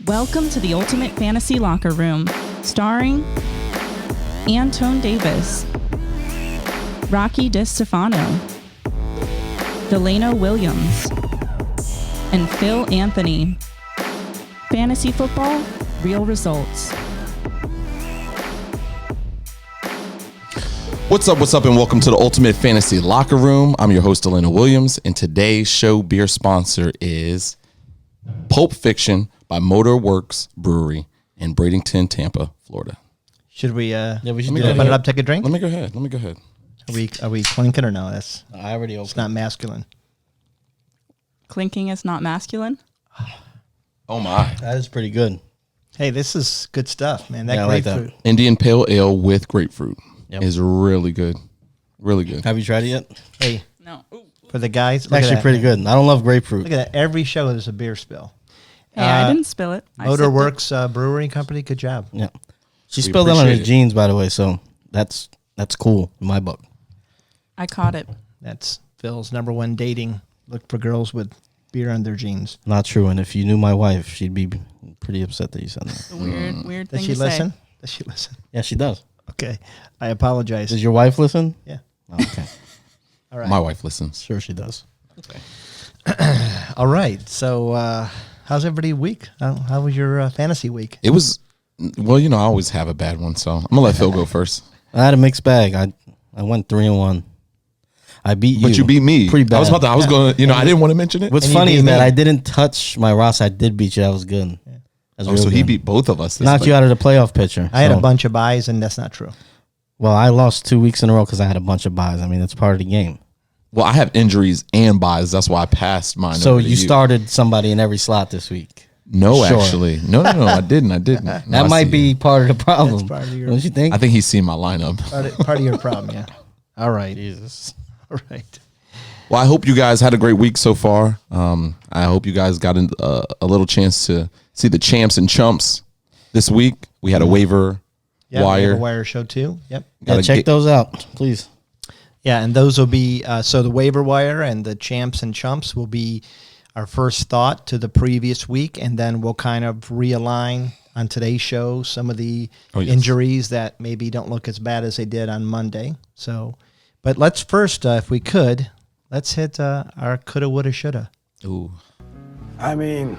Welcome to the Ultimate Fantasy Locker Room, starring Antone Davis, Rocky DiStefano, Delano Williams, and Phil Anthony. Fantasy football, real results. What's up, and welcome to the Ultimate Fantasy Locker Room. I'm your host, Delano Williams, and today's show beer sponsor is Pulp Fiction by Motor Works Brewery in Bradenton, Tampa, Florida. Should we? we should open it up, take a drink. Let me go ahead. Are we clinking or no? I already opened. It's not masculine. Clinking is not masculine? Oh my! That is pretty good. Hey, this is good stuff, man. That Yeah, I like grapefruit. that. Indian Pale Ale with grapefruit is really good. Really good. Have you tried it yet? Hey, No. Ooh. for the guys, It's actually pretty good. I don't love grapefruit. Look at that. Every show there's a beer spill. Hey, I didn't spill it. I sipped it. Motorworks Brewery Company. Good job. Yeah. She We spilled it on her appreciate it. jeans, by the way, so that's cool in my book. I caught it. That's Phil's number one dating. Look for girls with beer on their jeans. Not true. And if you knew my wife, she'd be pretty upset that you said that. It's a weird Does thing she to listen? say. Does she listen? Yeah, she does. Okay. I apologize. Does your wife listen? Yeah. Oh, okay. All right. My wife listens. Sure she does. All right. So, how's everybody's week? How was your fantasy week? It was, well, I always have a bad one, so I'm gonna let Phil go first. I had a mixed bag. I went 3-1. I beat you. But you beat me. Pretty bad. I was going. I didn't want to mention it. What's And you funny beat is that me. I didn't touch my roster. I did beat you. That was good. That's So he beat both of us. knocked you out of the playoff picture. I had a so- bunch of buys, and that's not true. Well, I lost 2 weeks in a row because I had a bunch of buys. I mean, that's part of the game. Well, I have injuries and buys. That's why I passed mine. So over to you started somebody in every slot this week. No, Sure. actually, no. I didn't. No, That I might see. be part of the problem. That's part of your- Don't you think? I think he's seen my lineup. Part of your problem, yeah. All right. Jesus. All right. Well, I hope you guys had a great week so far. I hope you guys got a little chance to see the champs and chumps this week. We had a waiver Yeah, we have wire. a wire show too. Yep. Yeah, check those out, please. Yeah, and those will be so the waiver wire and the champs and chumps will be our first thought to the previous week, and then we'll kind of realign on today's show some of the injuries that maybe don't look as bad as they did on Monday. So, but let's first, if we could, let's hit our coulda, woulda, shoulda. Ooh. I mean,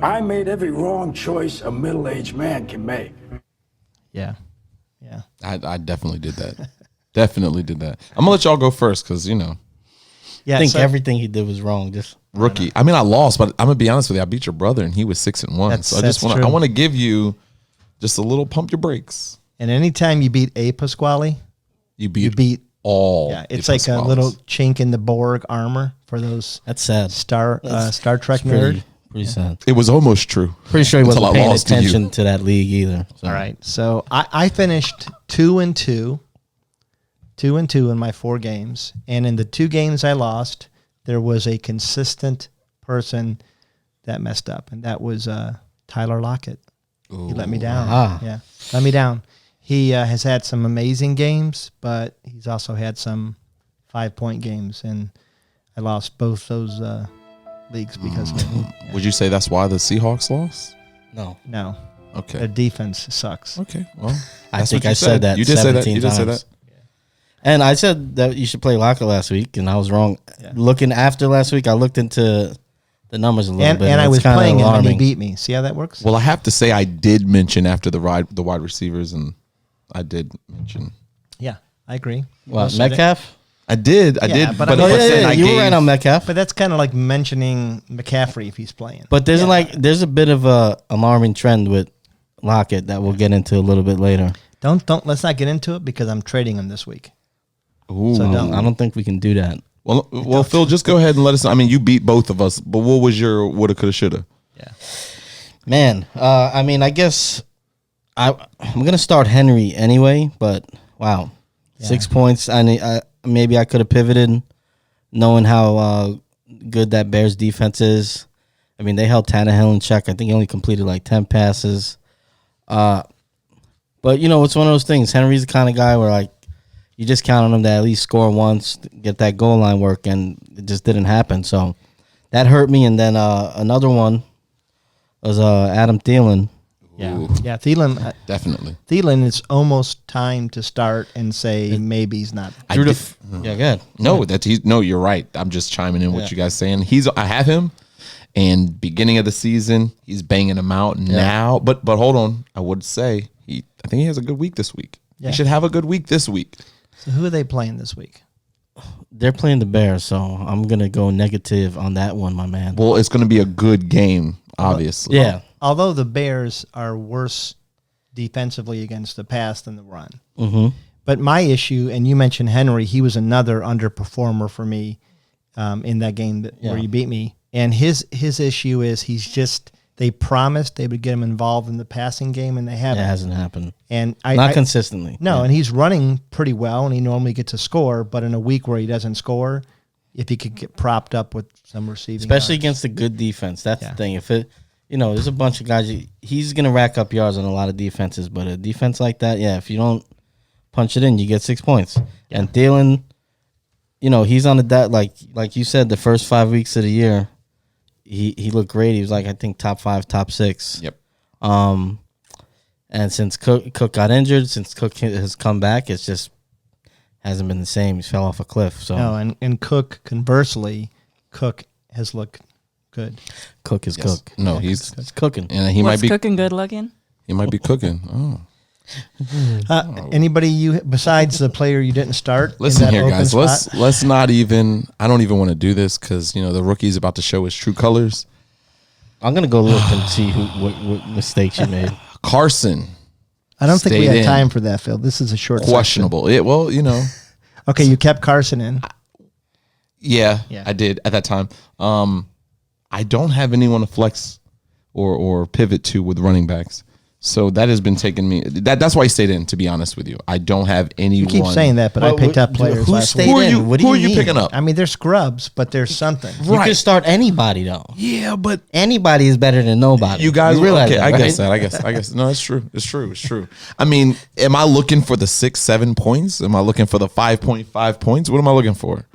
I made every wrong choice a middle-aged man can make. Yeah, yeah. I definitely did that. Definitely did that. I'm gonna let y'all go first because Yeah, I think so- everything he did was wrong. Just rookie. I mean, I lost, but I'm gonna be honest with you. I beat your brother, and he was 6-1. That's- So I just that's true. want to give you just a little pump your brakes. And anytime you beat a Pasquale, You you beat. all. Yeah, it's the like a Pasquales. little chink in the Borg armor for those that's sad. Star Trek nerd. Pretty sad. It was almost true. Pretty sure he Until wasn't I paying lost to you. attention to that league either. So. All right. So I finished 2-2 in my 4 games. And in the 2 games I lost, there was a consistent person that messed up. And that was Tyler Lockett. He let me down. Ah. Yeah. Let me down. He has had some amazing games, but he's also had some 5-point games. And I lost both those leagues because of it. Would you say that's why the Seahawks lost? No. No. Okay. Their defense sucks. Okay. Well, I that's think what you I said that You did say that. 17 You did say times. that. And I said that you should play Locker last week, and I was wrong. Yeah. Looking after last week, I looked into the numbers a little bit. And I it's was kinda playing him and he alarming. beat me. See how that works? Well, I have to say I did mention after the wide receivers, and I did mention. Yeah, I agree. What, Most of it. Metcalf? I did. Yeah, but But I Oh, mean, yeah, then yeah, I you were gave- right on Metcalf. But that's kind of like mentioning McCaffrey if he's playing. But there's there's a bit of a alarming trend with Lockett that we'll get into a little bit later. Don't let's not get into it because I'm trading him this week. Ooh. So don't. I don't think we can do that. Well, Phil, just go ahead and let us know. I mean, you beat both of us, but what was your woulda, coulda, shoulda? Yeah. Man, I mean, I guess I'm gonna start Henry anyway. But wow, 6 points. Maybe I could have pivoted, knowing how good that Bears defense is. I mean, they held Tannehill in check. I think he only completed like 10 passes. But it's one of those things. Henry's the kind of guy where like you just count on him to at least score once, get that goal line work, and it just didn't happen. So that hurt me. And then another one, was Adam Thielen. Yeah, Ooh. yeah. Thielen, Definitely. Thielen, it's almost time to start and say maybe he's not. Through the yeah, good. No, you're right. I'm just chiming in what you guys saying. I have him, and beginning of the season, he's banging him out now. But hold on, I would say I think he has a good week this week. Yeah. He should have a good week this week. So who are they playing this week? They're playing the Bears, so I'm gonna go negative on that one, my man. Well, it's going to be a good game, obviously. Yeah. Although the Bears are worse defensively against the pass than the run. Mm-hmm. But my issue, and you mentioned Henry, he was another underperformer for me in that game where you beat me. And his issue is they promised they would get him involved in the passing game, and they haven't. It hasn't happened. And Not consistently. No, and he's running pretty well, and he normally gets a score. But in a week where he doesn't score, if he could get propped up with some receiving, Especially yards. against a good defense. That's the thing. If it, there's a bunch of guys. He's gonna rack up yards on a lot of defenses, but a defense like that, if you don't punch it in, you get 6 points. Yeah. And Thielen, he's on like you said, the first 5 weeks of the year, he looked great. He was I think top 5, top 6. Yep. And since Cook got injured, since Cook has come back, it's just hasn't been the same. He's fell off a cliff. So no, and Cook, conversely, Cook has looked good. Cook is Cook. No, he's cooking. And he What's might be cooking good looking? He might be cooking. Oh. Anybody besides the player you didn't start? Listen in that here, open guys. spot? Let's not even. I don't even want to do this because the rookie's about to show his true colors. I'm gonna go look and see what mistakes you made. Carson. I don't think we stayed have in. time for that, Phil. This is a short Questionable. Okay, you kept Carson in. Yeah, Yeah. I did at that time. I don't have anyone to flex or pivot to with running backs. So that has been taking me. That's why I stayed in. To be honest with you, I don't have anyone. You keep saying that, but I picked up players Who last stayed week. Who are in? you? What do Who are you you mean? picking up? I mean, they're scrubs, but there's something. You Right. can start anybody though. Yeah, but Anybody is better than nobody. you guys realize okay, that, I right? guess that. I guess. No, it's true. It's true. I mean, am I looking for the 6-7 points? Am I looking for the 5.5 points? What am I looking for?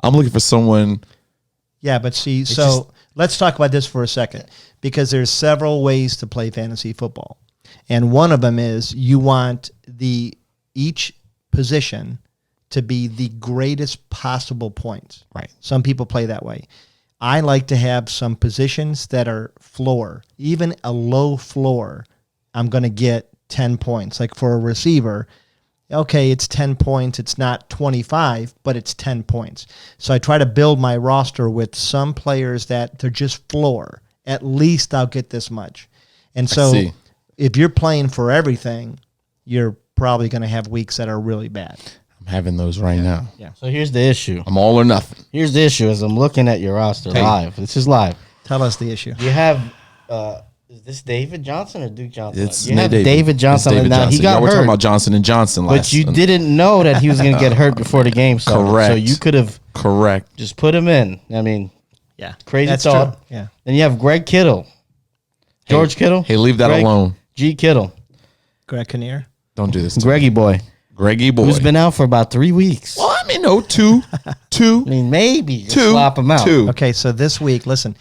I'm looking for someone. Yeah, but see, so let's talk about this for a second because there's several ways to play fantasy football. And one of them is you want each position to be the greatest possible points. Right. Some people play that way. I like to have some positions that are floor. Even a low floor, I'm going to get 10 points. Like for a receiver, okay, it's 10 points. It's not 25, but it's 10 points. So I try to build my roster with some players that they're just floor. At least I'll get this much. And so see. if you're playing for everything, you're probably going to have weeks that are really bad. I'm having those right now. Yeah. So here's the issue. I'm all or nothing. Here's the issue as I'm looking at your roster live. This is live. Tell us the issue. You have is this David Johnson or Duke Johnson? It's you have Nate David Johnson. It's David Now Johnson. he got Y'all were hurt, talking about Johnson and Johnson last. but you didn't know that he was going to get hurt before the game started. Correct. So you could have Correct. just put him in. I mean, Yeah. crazy That's thought. true. Yeah. Then you have Greg Kittle, George Kittle. Hey, leave that Greg, alone. G Kittle, Greg Kinnear. Don't do this. Greggy boy, Greggy boy. who's been out for about 3 weeks. Well, I mean, no, two. I mean, maybe just Two. swap him out. Two. Okay, so this week, listen,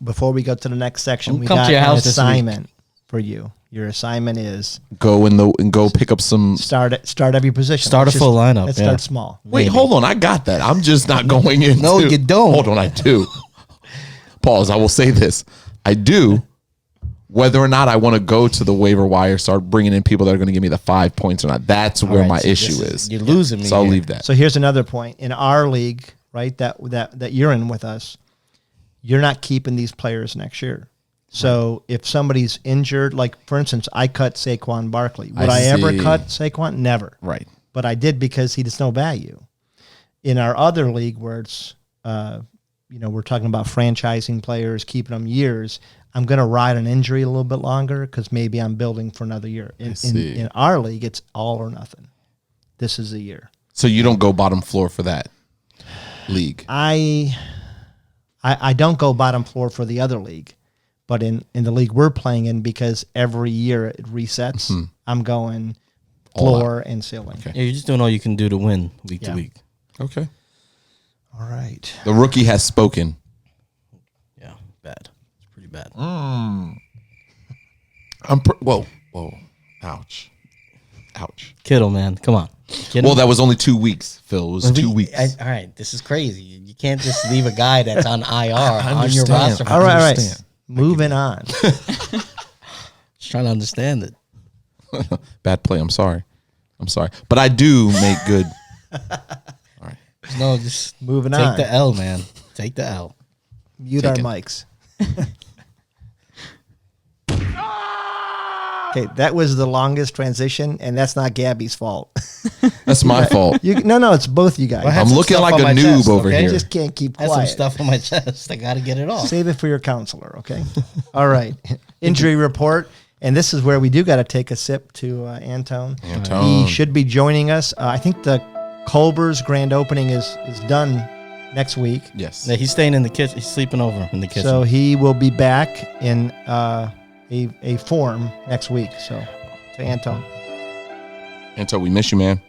before we go to the next section, we Come got to your an house this week. assignment for you. Your assignment is Go and go pick up some. start every position. Start Let's a full lineup, Let's yeah. start small. Wait, hold on. I got that. I'm just not going in. No, you don't. Hold on, I do. Pause. I will say this. I do. Whether or not I want to go to the waiver wire, start bringing in people that are going to give me the 5 points or not. That's where All right, my so this issue is. You're losing me. So I'll here. leave that. So here's another point. In our league, right, that you're in with us, you're not keeping these players next year. So if somebody's injured, like for instance, I cut Saquon Barkley. Would I ever see. cut Saquon? Never. Right. But I did because he has no value. In our other league where it's, we're talking about franchising players, keeping them years, I'm going to ride an injury a little bit longer because maybe I'm building for another year. see. In our league, it's all or nothing. This is the year. So you don't go bottom floor for that league. I don't go bottom floor for the other league, but in the league we're playing in, because every year it resets, I'm going floor and ceiling. Okay. Yeah, you're just doing all you can do to win week Yeah. to week. Okay. All right. The rookie has spoken. Yeah, bad. It's pretty bad. Whoa. Ouch. Kittle, man, come on. Kittle? Well, that was only 2 weeks, Phil. It was 2 weeks. All right, this is crazy. You can't just leave a guy that's on IR on your understand. roster. All right. understand. Moving on. Just trying to understand it. Bad play. I'm sorry. But I do make good. No, just Moving take on. the L, man. Take the L. Mute our Taken. mics. Okay, that was the longest transition, and that's not Gabby's fault. That's my fault. No, it's both you guys. Well, I had I'm some looking stuff like on a my noob chest, over okay? here. You just can't keep I had some quiet. stuff on my chest. I got to get it off. Save it for your counselor, okay? All right. Injury report. And this is where we do got to take a sip to Antone. Antone. He should be joining us. I think the Culver's grand opening is done next week. Yes. Yeah, he's staying in the kitchen. He's sleeping over in the kitchen. So he will be back in a form next week. So to Antone. Antone, we miss you, man.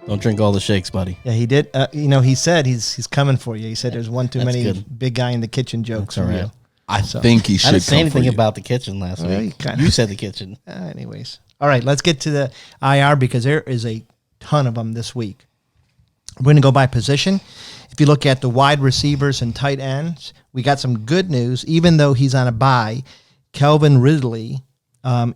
Don't drink all the shakes, buddy. Yeah, he did. He said he's coming for you. He said there's one too That's many good. big guy in the kitchen jokes That's from all right. you. I think he should I didn't say come for anything you. Uh, about the kitchen last Well, week. you kinda- You said the kitchen. Anyways. All right, let's get to the IR because there is a ton of them this week. We're going to go by position. If you look at the wide receivers and tight ends, we got some good news. Even though he's on a bye, Calvin Ridley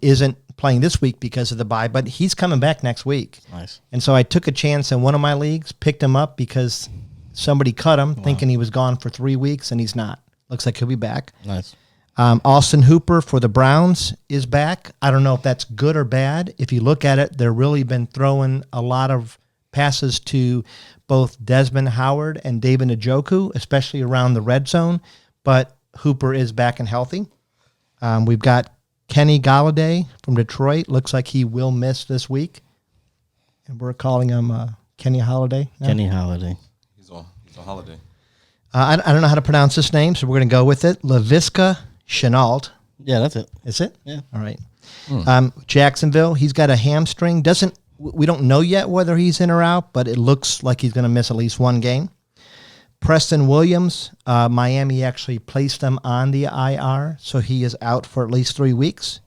isn't playing this week because of the bye, but he's coming back next week. Nice. And so I took a chance in one of my leagues, picked him up because somebody cut him thinking he was gone for 3 weeks, and he's not. Looks like he'll be back. Nice. Austin Hooper for the Browns is back. I don't know if that's good or bad. If you look at it, they've really been throwing a lot of passes to both Desmond Howard and David Njoku, especially around the red zone. But Hooper is back and healthy. We've got Kenny Galladay from Detroit. Looks like he will miss this week. And we're calling him Kenny Holiday now. Kenny Holiday. He's on holiday. I don't know how to pronounce his name, so we're going to go with it. LaVisca Chenault. Yeah, that's it. Is it? Yeah. All right. Jacksonville, he's got a hamstring. We don't know yet whether he's in or out, but it looks like he's going to miss at least one game. Preston Williams, Miami actually placed him on the IR, so he is out for at least 3 weeks.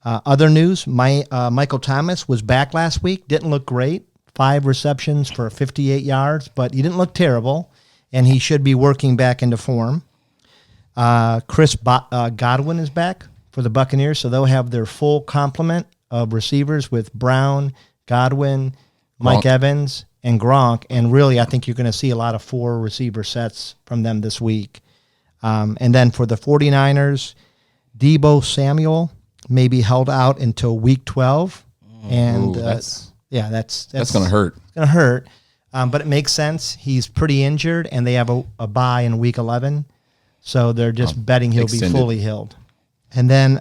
Other news, Michael Thomas was back last week. Didn't look great. 5 receptions for 58 yards, but he didn't look terrible, and he should be working back into form. Chris Godwin is back for the Buccaneers, so they'll have their full complement of receivers with Brown, Godwin, Mike Gronk. Evans, and Gronk. And really, I think you're going to see a lot of 4 receiver sets from them this week. And then for the 49ers, Debo Samuel may be held out until week 12. And Ooh, that's that's going to hurt. It's going to hurt. But it makes sense. He's pretty injured, and they have a bye in week 11. So they're just betting he'll extended. be fully healed. And then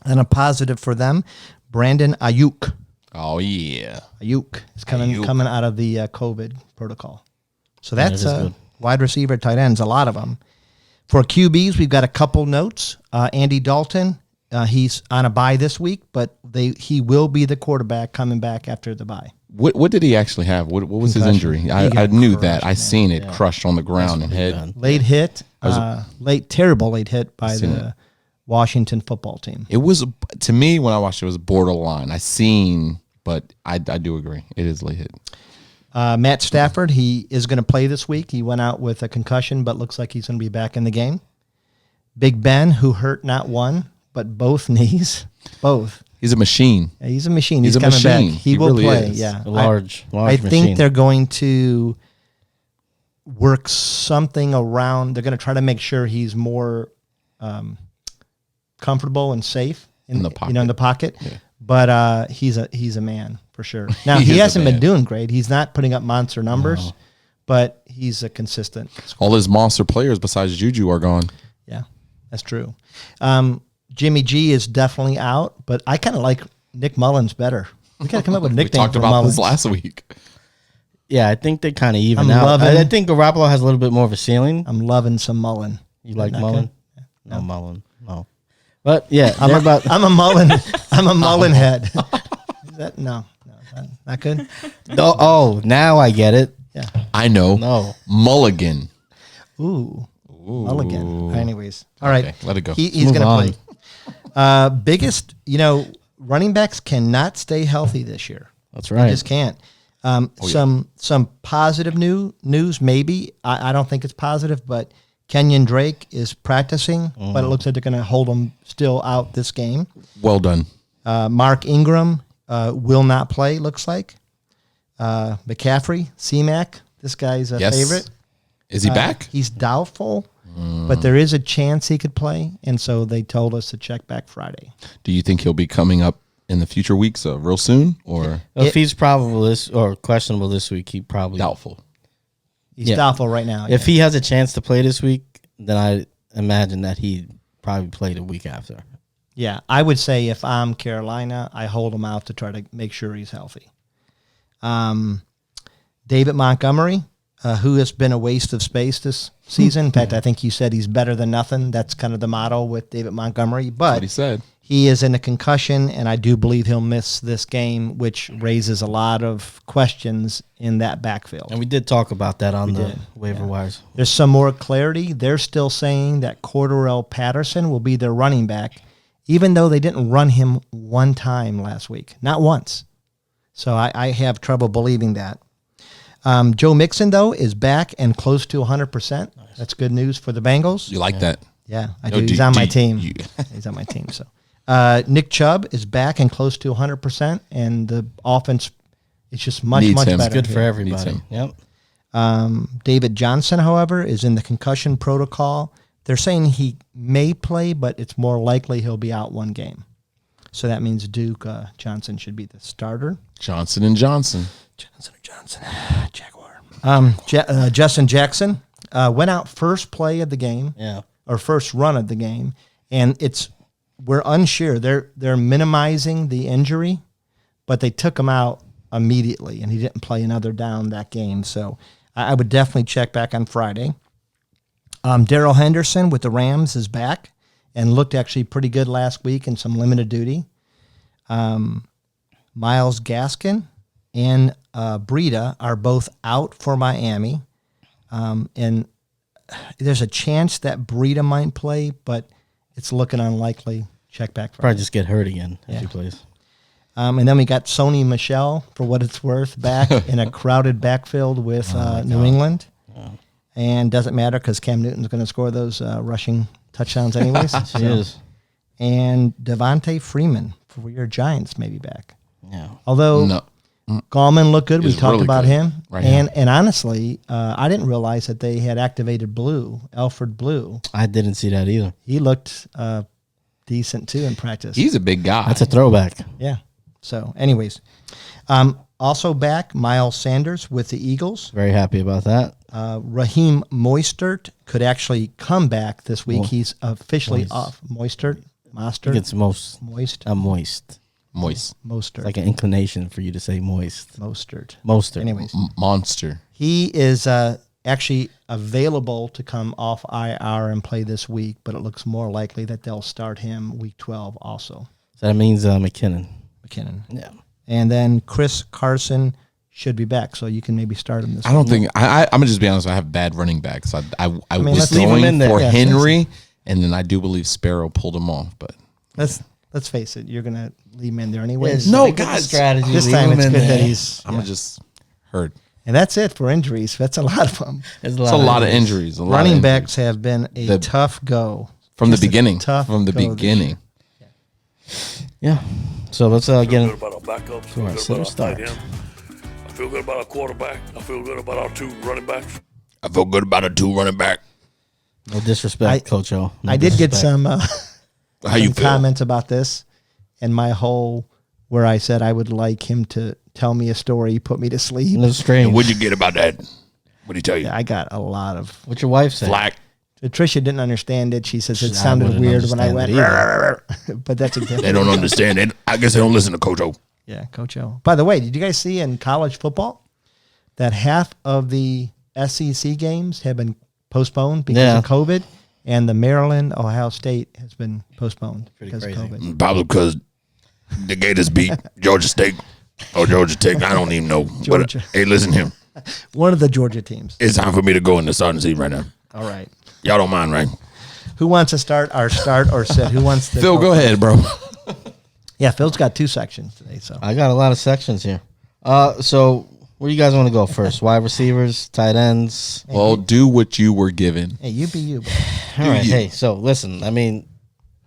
a positive for them, Brandon Ayuk. Oh, yeah. Ayuk is coming out of the COVID protocol. So that's that is good. wide receiver, tight ends, a lot of them. For QBs, we've got a couple notes. Andy Dalton, he's on a bye this week, but he will be the quarterback coming back after the bye. What did he actually have? What was his Concussion. injury? He I got knew crushed, that. I man. seen it crushed on the ground and head. bad. Late hit, terrible late hit by seen the Washington football team. It was, to me, when I watched it, was borderline. I seen, but I do agree. It is late hit. Matt Stafford, he is going to play this week. He went out with a concussion, but looks like he's going to be back in the game. Big Ben, who hurt not one, but both knees. Both. He's a machine. Yeah, he's a machine. He's He's a coming machine. back. He He will really play. is. Yeah. A large I machine. think they're going to work something around. They're going to try to make sure he's more comfortable and safe In the in the pocket. Yeah. But he's a man for sure. Now He he is a hasn't been man. doing great. He's not putting up monster numbers, but he's a consistent. All his monster players besides Juju are gone. Yeah, that's true. Jimmy G is definitely out, but I kind of like Nick Mullins better. We got to come up with a We nickname talked for about Mullins. this last week. Yeah, I think they kind of even I'm out. loving- I think Garoppolo has a little bit more of a ceiling. I'm loving some Mullen. You like Not Mullen? good? No, Mullen. No. But yeah, they're about. I'm a Mullen. I'm a Mullen head. Is that not good. Oh, now I get it. Yeah. I know. No. Mulligan. Ooh. Mulligan. Anyways, all right. Okay, let it go. He's Move going to on. play. Biggest, running backs cannot stay healthy this year. That's They right. just can't. Some positive news, maybe. I don't think it's positive, but Kenyon Drake is practicing, but it looks like they're going to hold him still out this game. Well done. Mark Ingram will not play, looks like. McCaffrey, C-Mac, this guy's a Yes. favorite. Is he back? He's doubtful, but there is a chance he could play, and so they told us to check back Friday. Do you think he'll be coming up in the future weeks real soon or If he's probable this or questionable this week, he probably doubtful? He's Yeah. doubtful right now. If he has a chance to play this week, then I imagine that he'd probably play the week after. Yeah, I would say if I'm Carolina, I hold him out to try to make sure he's healthy. David Montgomery, who has been a waste of space this season. In fact, I think you said he's better than nothing. That's kind of the motto with David Montgomery. What But he said. he is in a concussion, and I do believe he'll miss this game, which raises a lot of questions in that backfield. And we did talk about that on the did, waiver wires. There's some more clarity. They're still saying that Cordarrelle Patterson will be their running back, even though they didn't run him one time last week. Not once. So I have trouble believing that. Joe Mixon, though, is back and close to 100%. That's good news for the Bengals. You like that? Yeah, I No, do. He's on my do team. you- He's on my team. So Nick Chubb is back and close to 100%, and the offense is just much Needs him. better. Good for here. everybody. him. Yep. David Johnson, however, is in the concussion protocol. They're saying he may play, but it's more likely he'll be out one game. So that means Duke Johnson should be the starter. Johnson and Johnson. Johnson, Jaguar. Justin Jackson went out first play of the game, Yeah. or first run of the game, and we're unsure. They're minimizing the injury, but they took him out immediately, and he didn't play another down that game. So I would definitely check back on Friday. Darrell Henderson with the Rams is back and looked actually pretty good last week in some limited duty. Myles Gaskin and Breida are both out for Miami. And there's a chance that Breida might play, but it's looking unlikely. Check back Friday. Probably just get hurt again if Yeah. he plays. And then we got Sony Michel, for what it's worth, back in a crowded backfield with New England. And doesn't matter because Cam Newton's going to score those rushing touchdowns anyways. He is. And Devontae Freeman for your Giants may be back. Yeah. Although No. Gallman looked good. We He's talked really about good him. right And honestly, I didn't realize that they had activated Blue, Alfred Blue. I didn't see that either. He looked decent too in practice. He's a big guy. That's a throwback. Yeah. So, anyways, also back Miles Sanders with the Eagles. Very happy about that. Raheem Mostert could actually come back this week. He's officially Moist. off. Mostert, I Mostert, think it's moist. Moist, Moist. Moist. Mostert, Like an inclination for you to say moist. Mostert. Moster. Anyways, Monster. he is actually available to come off IR and play this week, but it looks more likely that they'll start him week 12 also. So that means McKinnon. McKinnon. Yeah. And then Chris Carson should be back, so you can maybe start him this I don't week. think I'm gonna just be honest. I have bad running backs. I mean, was let's leave him going in there. for Yeah, Henry, and then I do believe Sparrow pulled him off. But Let's face it, you're going to leave him in there anyways. No, Stick with the guys. strategy. This Leave time him it's in good there. that he's... I'm yeah. gonna just hurt. And that's it for injuries. That's a lot of them. There's It's a lot of injuries. Running backs have been a The- tough go. from the Just a beginning. tough From the go this beginning. Yeah. So let's get feel in. good about our backups. to Feel our good center about our tight start. end. I feel good about our quarterback. I feel good about our two running backs. I feel good about a 2 running back. No disrespect, Coach O. No I did get disrespect. some, How you some feel? comments about this, and my whole where I said I would like him to tell me a story, put me to sleep. No strange. What'd you get about that? What'd he tell you? Yeah, I got a lot of. What's your wife say? Black. Tricia didn't understand it. She says it I sounded wouldn't weird when I went. understand it But that's exactly. They don't understand it. I guess they don't listen to Coach O. Yeah, Coach O. By the way, did you guys see in college football that half of the SEC games have been postponed because Yeah. of COVID, and the Maryland Ohio State has been postponed because crazy. of COVID. Probably because the Gators beat Georgia State or Georgia Tech. I don't even know. Georgia. But hey, listen here. One of the Georgia teams. It's time for me to go in the starting seat right now. All right. Y'all don't mind, right? Who wants to start or sit? Who wants to Phil, go ahead, bro. Yeah, Phil's got 2 sections today. So I got a lot of sections here. So where you guys want to go first? Wide receivers, tight ends? Well, do what you were given. hey, you be you. Bro. All right. you. Hey, so listen, I mean,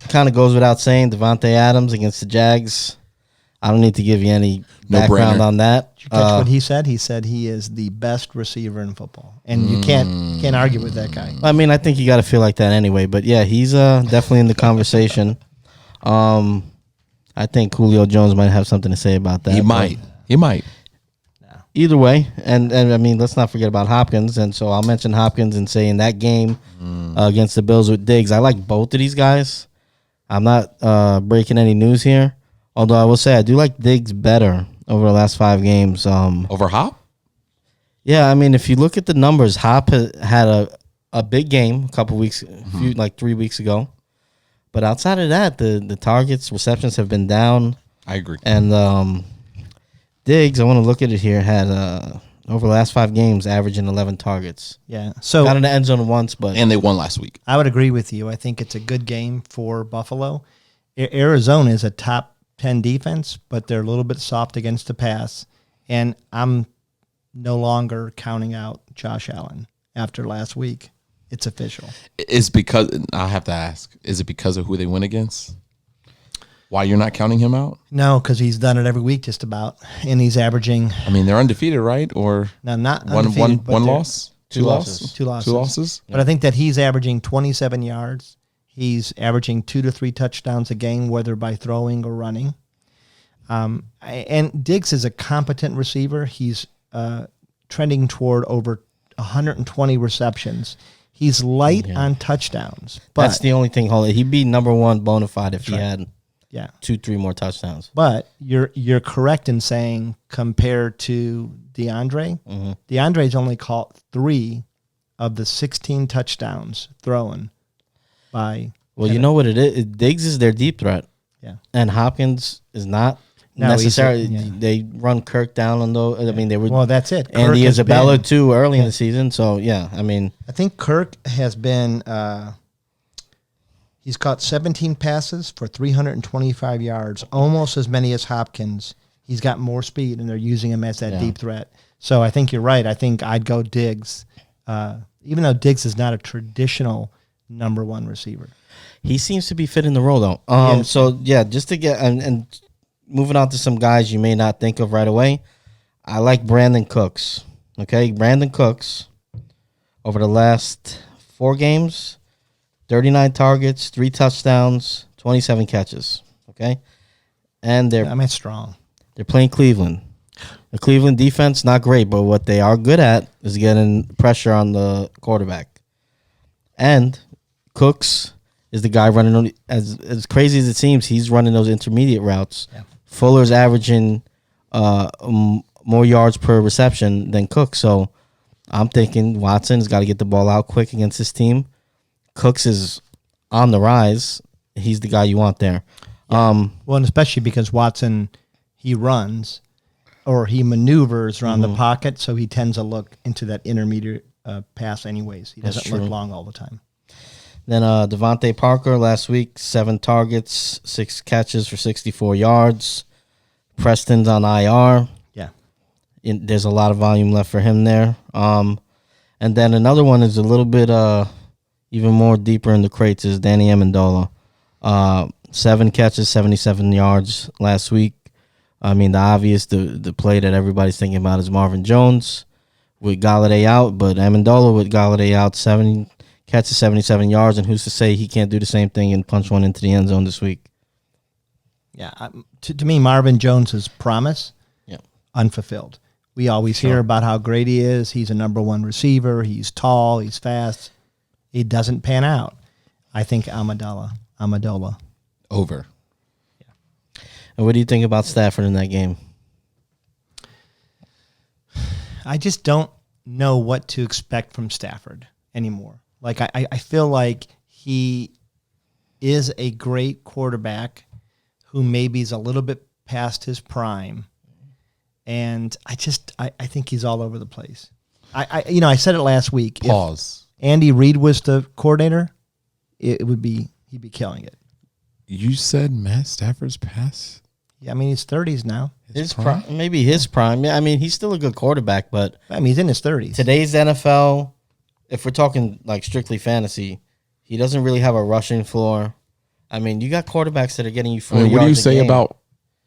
kind of goes without saying, Devontae Adams against the Jags. I don't need to give you any background brainer. on that. Did you catch what he said? He said he is the best receiver in football, and you can't argue with that guy. I mean, I think you got to feel like that anyway. But yeah, he's definitely in the conversation. I think Julio Jones might have something to say about that. He might. He might. Either way, and I mean, let's not forget about Hopkins. And so I'll mention Hopkins and say in that game against the Bills with Diggs, I like both of these guys. I'm not breaking any news here, although I will say I do like Diggs better over the last 5 games. Over Hop? Yeah, I mean, if you look at the numbers, Hop had a big game a couple weeks, like 3 weeks ago. But outside of that, the targets, receptions have been down. I agree. And Diggs, I want to look at it here, had over the last 5 games averaging 11 targets. Yeah. So Got in the end zone once, but And they won last week. I would agree with you. I think it's a good game for Buffalo. Arizona is a top 10 defense, but they're a little bit soft against the pass. And I'm no longer counting out Josh Allen after last week. It's official. It's because I have to ask, is it because of who they went against? Why you're not counting him out? No, because he's done it every week just about. And he's averaging, I mean, they're undefeated, right? Or now not one undefeated, but one they're- loss? Two losses. Two losses. Two losses? But I think that he's averaging 27 yards. He's averaging 2 to 3 touchdowns a game, whether by throwing or running. And Diggs is a competent receiver. He's trending toward over 120 receptions. He's light on touchdowns. But that's the only thing. He'd be number 1 bona fide if he had yeah. 2-3 more touchdowns. But you're correct in saying compared to DeAndre, DeAndre's only caught 3 of the 16 touchdowns thrown by. Well, you know what it is? Diggs is their deep threat. Yeah. And Hopkins is not No, he's necessarily. yeah. They run Kirk down on those. I mean, they were. Well, that's it. Andy Kirk has Isabella been- too early in the season. So yeah, I mean, I think Kirk has been. He's caught 17 passes for 325 yards, almost as many as Hopkins. He's got more speed, and they're using him as that deep threat. So I think you're right. I think I'd go Diggs, even though Diggs is not a traditional number 1 receiver. he seems to be fitting the role though. Yeah. So yeah, just to get and moving on to some guys you may not think of right away. I like Brandon Cooks. Okay, Brandon Cooks over the last 4 games, 39 targets, 3 touchdowns, 27 catches. Okay, and I mean, strong. they're playing Cleveland. The Cleveland defense not great, but what they are good at is getting pressure on the quarterback. And Cooks is the guy running as crazy as it seems. He's running those intermediate routes. Yeah. Fuller's averaging more yards per reception than Cook. So I'm thinking Watson's got to get the ball out quick against this team. Cooks is on the rise. He's the guy you want there. Well, and especially because Watson, he runs or he maneuvers around the pocket, so he tends to look into that intermediate pass anyways. He doesn't look long all the time. Then Devontae Parker last week, 7 targets, 6 catches for 64 yards. Preston's on IR. Yeah. There's a lot of volume left for him there. And then another one is a little bit even more deeper in the crates is Danny Amendola. 7 catches, 77 yards last week. I mean, the obvious, the play that everybody's thinking about is Marvin Jones with Galladay out, but Amendola with Galladay out, 7 catches, 77 yards, and who's to say he can't do the same thing and punch one into the end zone this week? Yeah. To me, Marvin Jones's promise, unfulfilled. We always hear about how great he is. He's a number 1 receiver. He's tall. He's fast. He doesn't pan out. I think Amendola. Over. And what do you think about Stafford in that game? I just don't know what to expect from Stafford anymore. Like, I feel like he is a great quarterback who maybe is a little bit past his prime. And I think he's all over the place. I said it last week. Pause. If Andy Reid was the coordinator, it would be he'd be killing it. You said Matt Stafford's pass? Yeah, I mean he's 30s now. His prime, maybe his prime. Yeah, I mean he's still a good quarterback, but I mean he's in his 30s. today's NFL, if we're talking like strictly fantasy, he doesn't really have a rushing floor. I mean, you got quarterbacks that are getting you 40 what do you yards a say game. about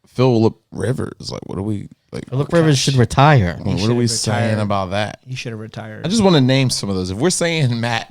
Philip Rivers? Like, what are we like? Philip Rivers should retire. What are we retired. saying about that? He should have retired. I just want to name some of those. If we're saying Matt,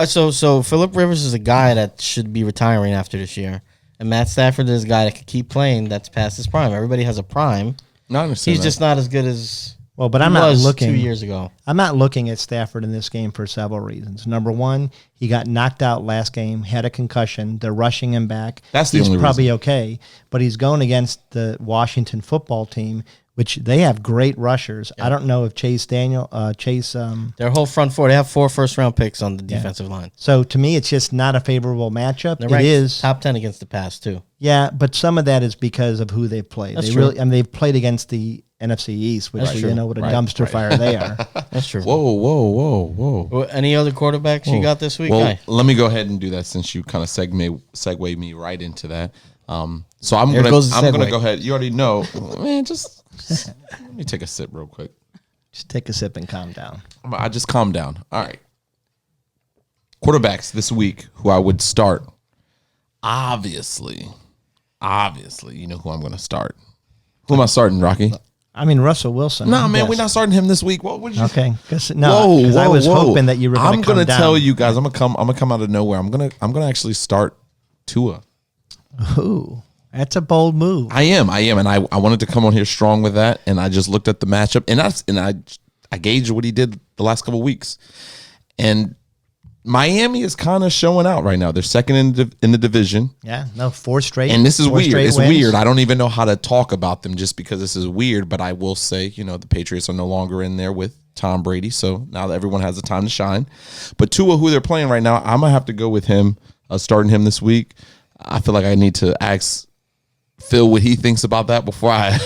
So Philip Rivers is a guy that should be retiring after this year, and Matt Stafford is a guy that could keep playing. That's past his prime. Everybody has a prime. not understand He's that. just not as good as Well, but he I'm not was looking 2 years ago. I'm not looking at Stafford in this game for several reasons. Number one, he got knocked out last game, had a concussion. They're rushing him back. That's the he's only probably okay, but he's going against the Washington football team, which they have great rushers. I don't know if Chase. Their whole front four, they have 4 first-round picks on the defensive line. So to me, it's just not a favorable matchup. They're It ranked is, top 10 against the pass too. yeah, but some of that is because of who they've played. That's They true. really, I mean, they've played against the NFC East, which That's you true. know what a dumpster fire they are. That's true. Whoa. Any other quarterbacks you got this week? Well, Guy? let me go ahead and do that since you kind of segue me right into that. So I'm Here gonna goes the I'm gonna segue. go ahead. You already know, man. Just let me take a sip real quick. Just take a sip and calm down. I just calm down. All right. Quarterbacks this week who I would start. Obviously, you know who I'm going to start. Who am I starting, Rocky? I mean, Russell Wilson. No, man, yes. we're not starting him this week. What did you? Okay, because I was hoping that you were. I'm going to tell you guys. I'm gonna come out of nowhere. I'm gonna actually start Tua. Ooh, that's a bold move. I am, and I wanted to come on here strong with that, and I just looked at the matchup, and I gauged what he did the last couple of weeks, and Miami is kind of showing out right now. They're second in the division. Yeah, no, 4 straight. And this is four weird. straight It's wins. weird. I don't even know how to talk about them just because this is weird. But I will say, the Patriots are no longer in there with Tom Brady. So now that everyone has the time to shine. But Tua, who they're playing right now, I'm going to have to go with him, starting him this week. I feel like I need to ask Phil what he thinks about that before I.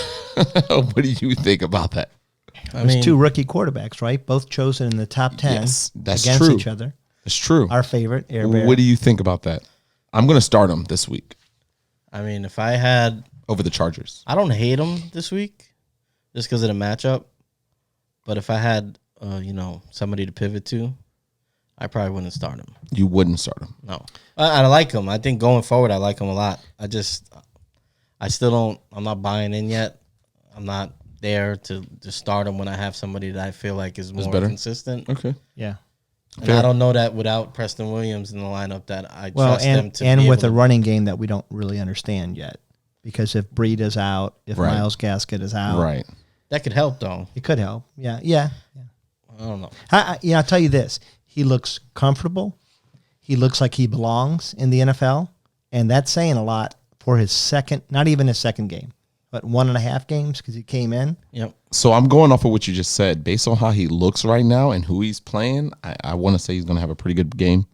What do you think about that? There's 2 rookie quarterbacks, right? Both chosen in the top 10 Yes, that's against true. each other. It's true. Our favorite, Air Bear. What do you think about that? I'm going to start him this week I mean, if I had, over the Chargers. I don't hate him this week just because of the matchup. But if I had, somebody to pivot to, I probably wouldn't start him. You wouldn't start him. No, I like him. I think going forward, I like him a lot. I still don't. I'm not buying in yet. I'm not there to start him when I have somebody that I feel like is more better? consistent. Okay. Yeah. And I don't know that without Preston Williams in the lineup that I trust him to and be with able a to- running game that we don't really understand yet, because if Breed is out, if Right. Myles Gasket is out, Right. that could help though. it could help. Yeah. I don't know. I'll tell you this: he looks comfortable. He looks like he belongs in the NFL, and that's saying a lot for his second, not even his second game, but 1.5 games because he came in. Yep. So I'm going off of what you just said. Based on how he looks right now and who he's playing, I want to say he's going to have a pretty good game.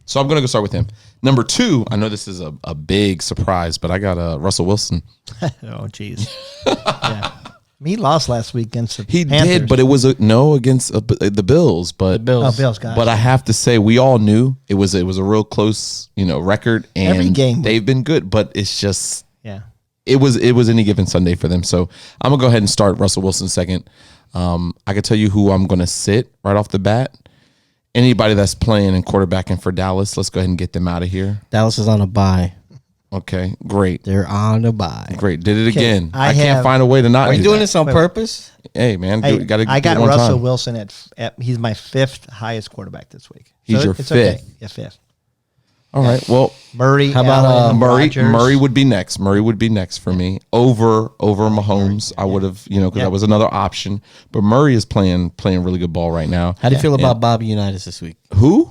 So I'm going to go start with him. Number 2, I know this is a big surprise, but I got Russell Wilson. Oh, jeez. Yeah. He lost last week against the He Panthers. did, but it was against the Bills. But The Bills. Oh, Bills, guys. But I have to say, we all knew it was a real close, record, and Every game. they've been good. But it's just Yeah. it was any given Sunday for them. So I'm gonna go ahead and start Russell Wilson second. I can tell you who I'm gonna sit right off the bat. Anybody that's playing and quarterbacking for Dallas, let's go ahead and get them out of here. Dallas is on a bye. Okay, great. They're on a bye. Great. Did it Okay, again. I I can't have- find a way to not Are you do doing that. this on purpose? Hey, man, Hey, gotta I got do it one Russell time. Wilson at he's my 5th highest quarterback this week. He's your it's okay. fifth. Yeah, 5th. All right. Well, Murray. How about, Allen, Murray Rodgers. Murray would be next. Murray would be next for me over Mahomes. I would have, because Yeah. that was another option. But Murray is playing really good ball right now. How do you feel about Bobby Unitas this week? Who?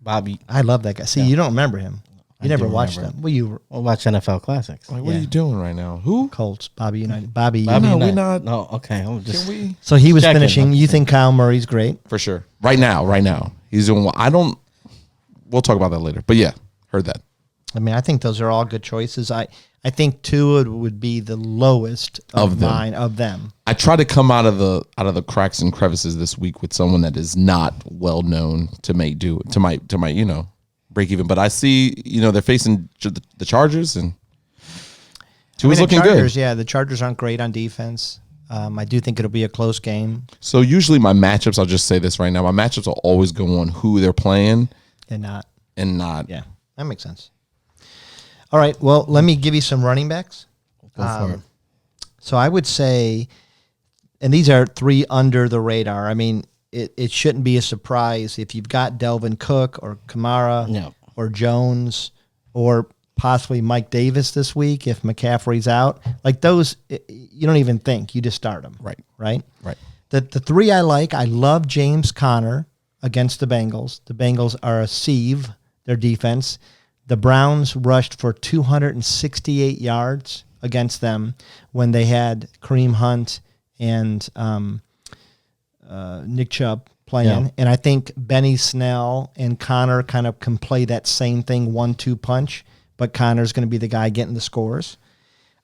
Bobby, I love that guy. See, you don't remember him. You never do watched remember him. Well, you we'll watch NFL Classics. Like, what Yeah. are you doing right now? Who? Colts, Bobby United, Bobby. Bobby No, United. we're Unitas. not. No, okay. I'm just, Can we? So he was Checking. finishing. You think Kyle Murray's great? For sure. Right now. He's doing well. We'll talk about that later. But yeah, heard that. I mean, I think those are all good choices. I think Tua would be the lowest Of them. mine of them. I try to come out of the cracks and crevices this week with someone that is not well known to my break even. But I see, they're facing the Chargers, and Tua's the looking Chargers, good. Yeah, the Chargers aren't great on defense. I do think it'll be a close game. So usually my matchups, I'll just say this right now, my matchups will always go on who they're playing And not. Yeah, that makes sense. All right, well, let me give you some running backs. Go for it. So I would say, and these are 3 under the radar. I mean, it shouldn't be a surprise if you've got Delvin Cook or Kamara or Jones or possibly Mike Davis this week if McCaffrey's out. Like those, you don't even think. You just start them. Right? The 3 I like, I love James Conner against the Bengals. The Bengals are a sieve, their defense. The Browns rushed for 268 yards against them when they had Kareem Hunt and Nick Chubb playing. Yeah. And I think Benny Snell and Connor kind of can play that same thing, 1-2 punch, but Connor's going to be the guy getting the scores.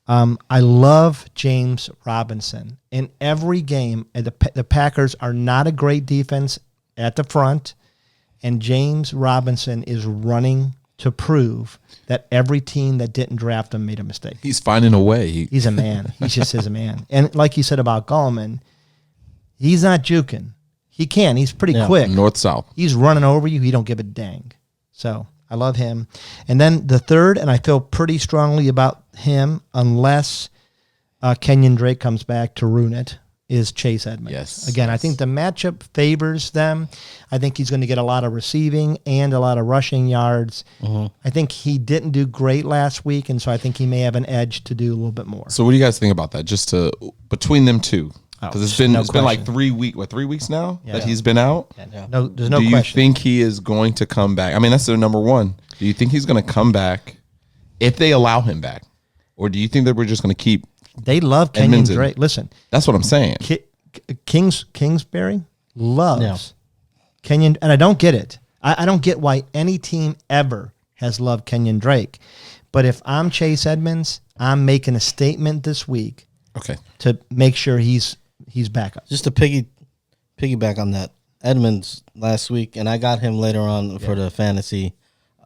I love James Robinson. In every game, the Packers are not a great defense at the front, and James Robinson is running to prove that every team that didn't draft him made a mistake. he's finding a way. He's a man. He just is a man. And like you said about Gallman, he's not juking. He can. He's pretty quick. North-south. He's running over you. He don't give a dang. So I love him. And then the third, and I feel pretty strongly about him, unless Kenyon Drake comes back to ruin it, is Chase Edmonds. Yes. Again, I think the matchup favors them. I think he's going to get a lot of receiving and a lot of rushing yards. I think he didn't do great last week, and so I think he may have an edge to do a little bit more. So what do you guys think about that? Just between them two, because it's been like 3 weeks now that he's been out. No, there's no do you question. think he is going to come back? I mean, that's their number one. Do you think he's going to come back if they allow him back, or do you think that we're just going to keep? They love Kenyon Edmonds Drake. Listen, That's what I'm saying. Kingsbury loves Kenyon, and I don't get it. I don't get why any team ever has loved Kenyon Drake. But if I'm Chase Edmonds, I'm making a statement this week Okay. to make sure he's back up. Just to piggyback on that, Edmonds last week, and I got him later on for the fantasy,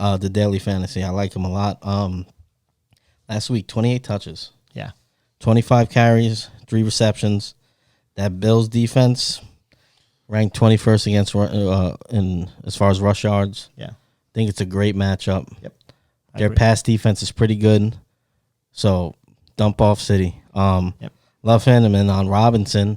the daily fantasy. I like him a lot. Last week, 28 touches. Yeah. 25 carries, 3 receptions. That Bills defense ranked 21st against in as far as rush yards. Yeah. I think it's a great matchup. Yep. Their pass defense is pretty good. So dump off City. Love him. And on Robinson,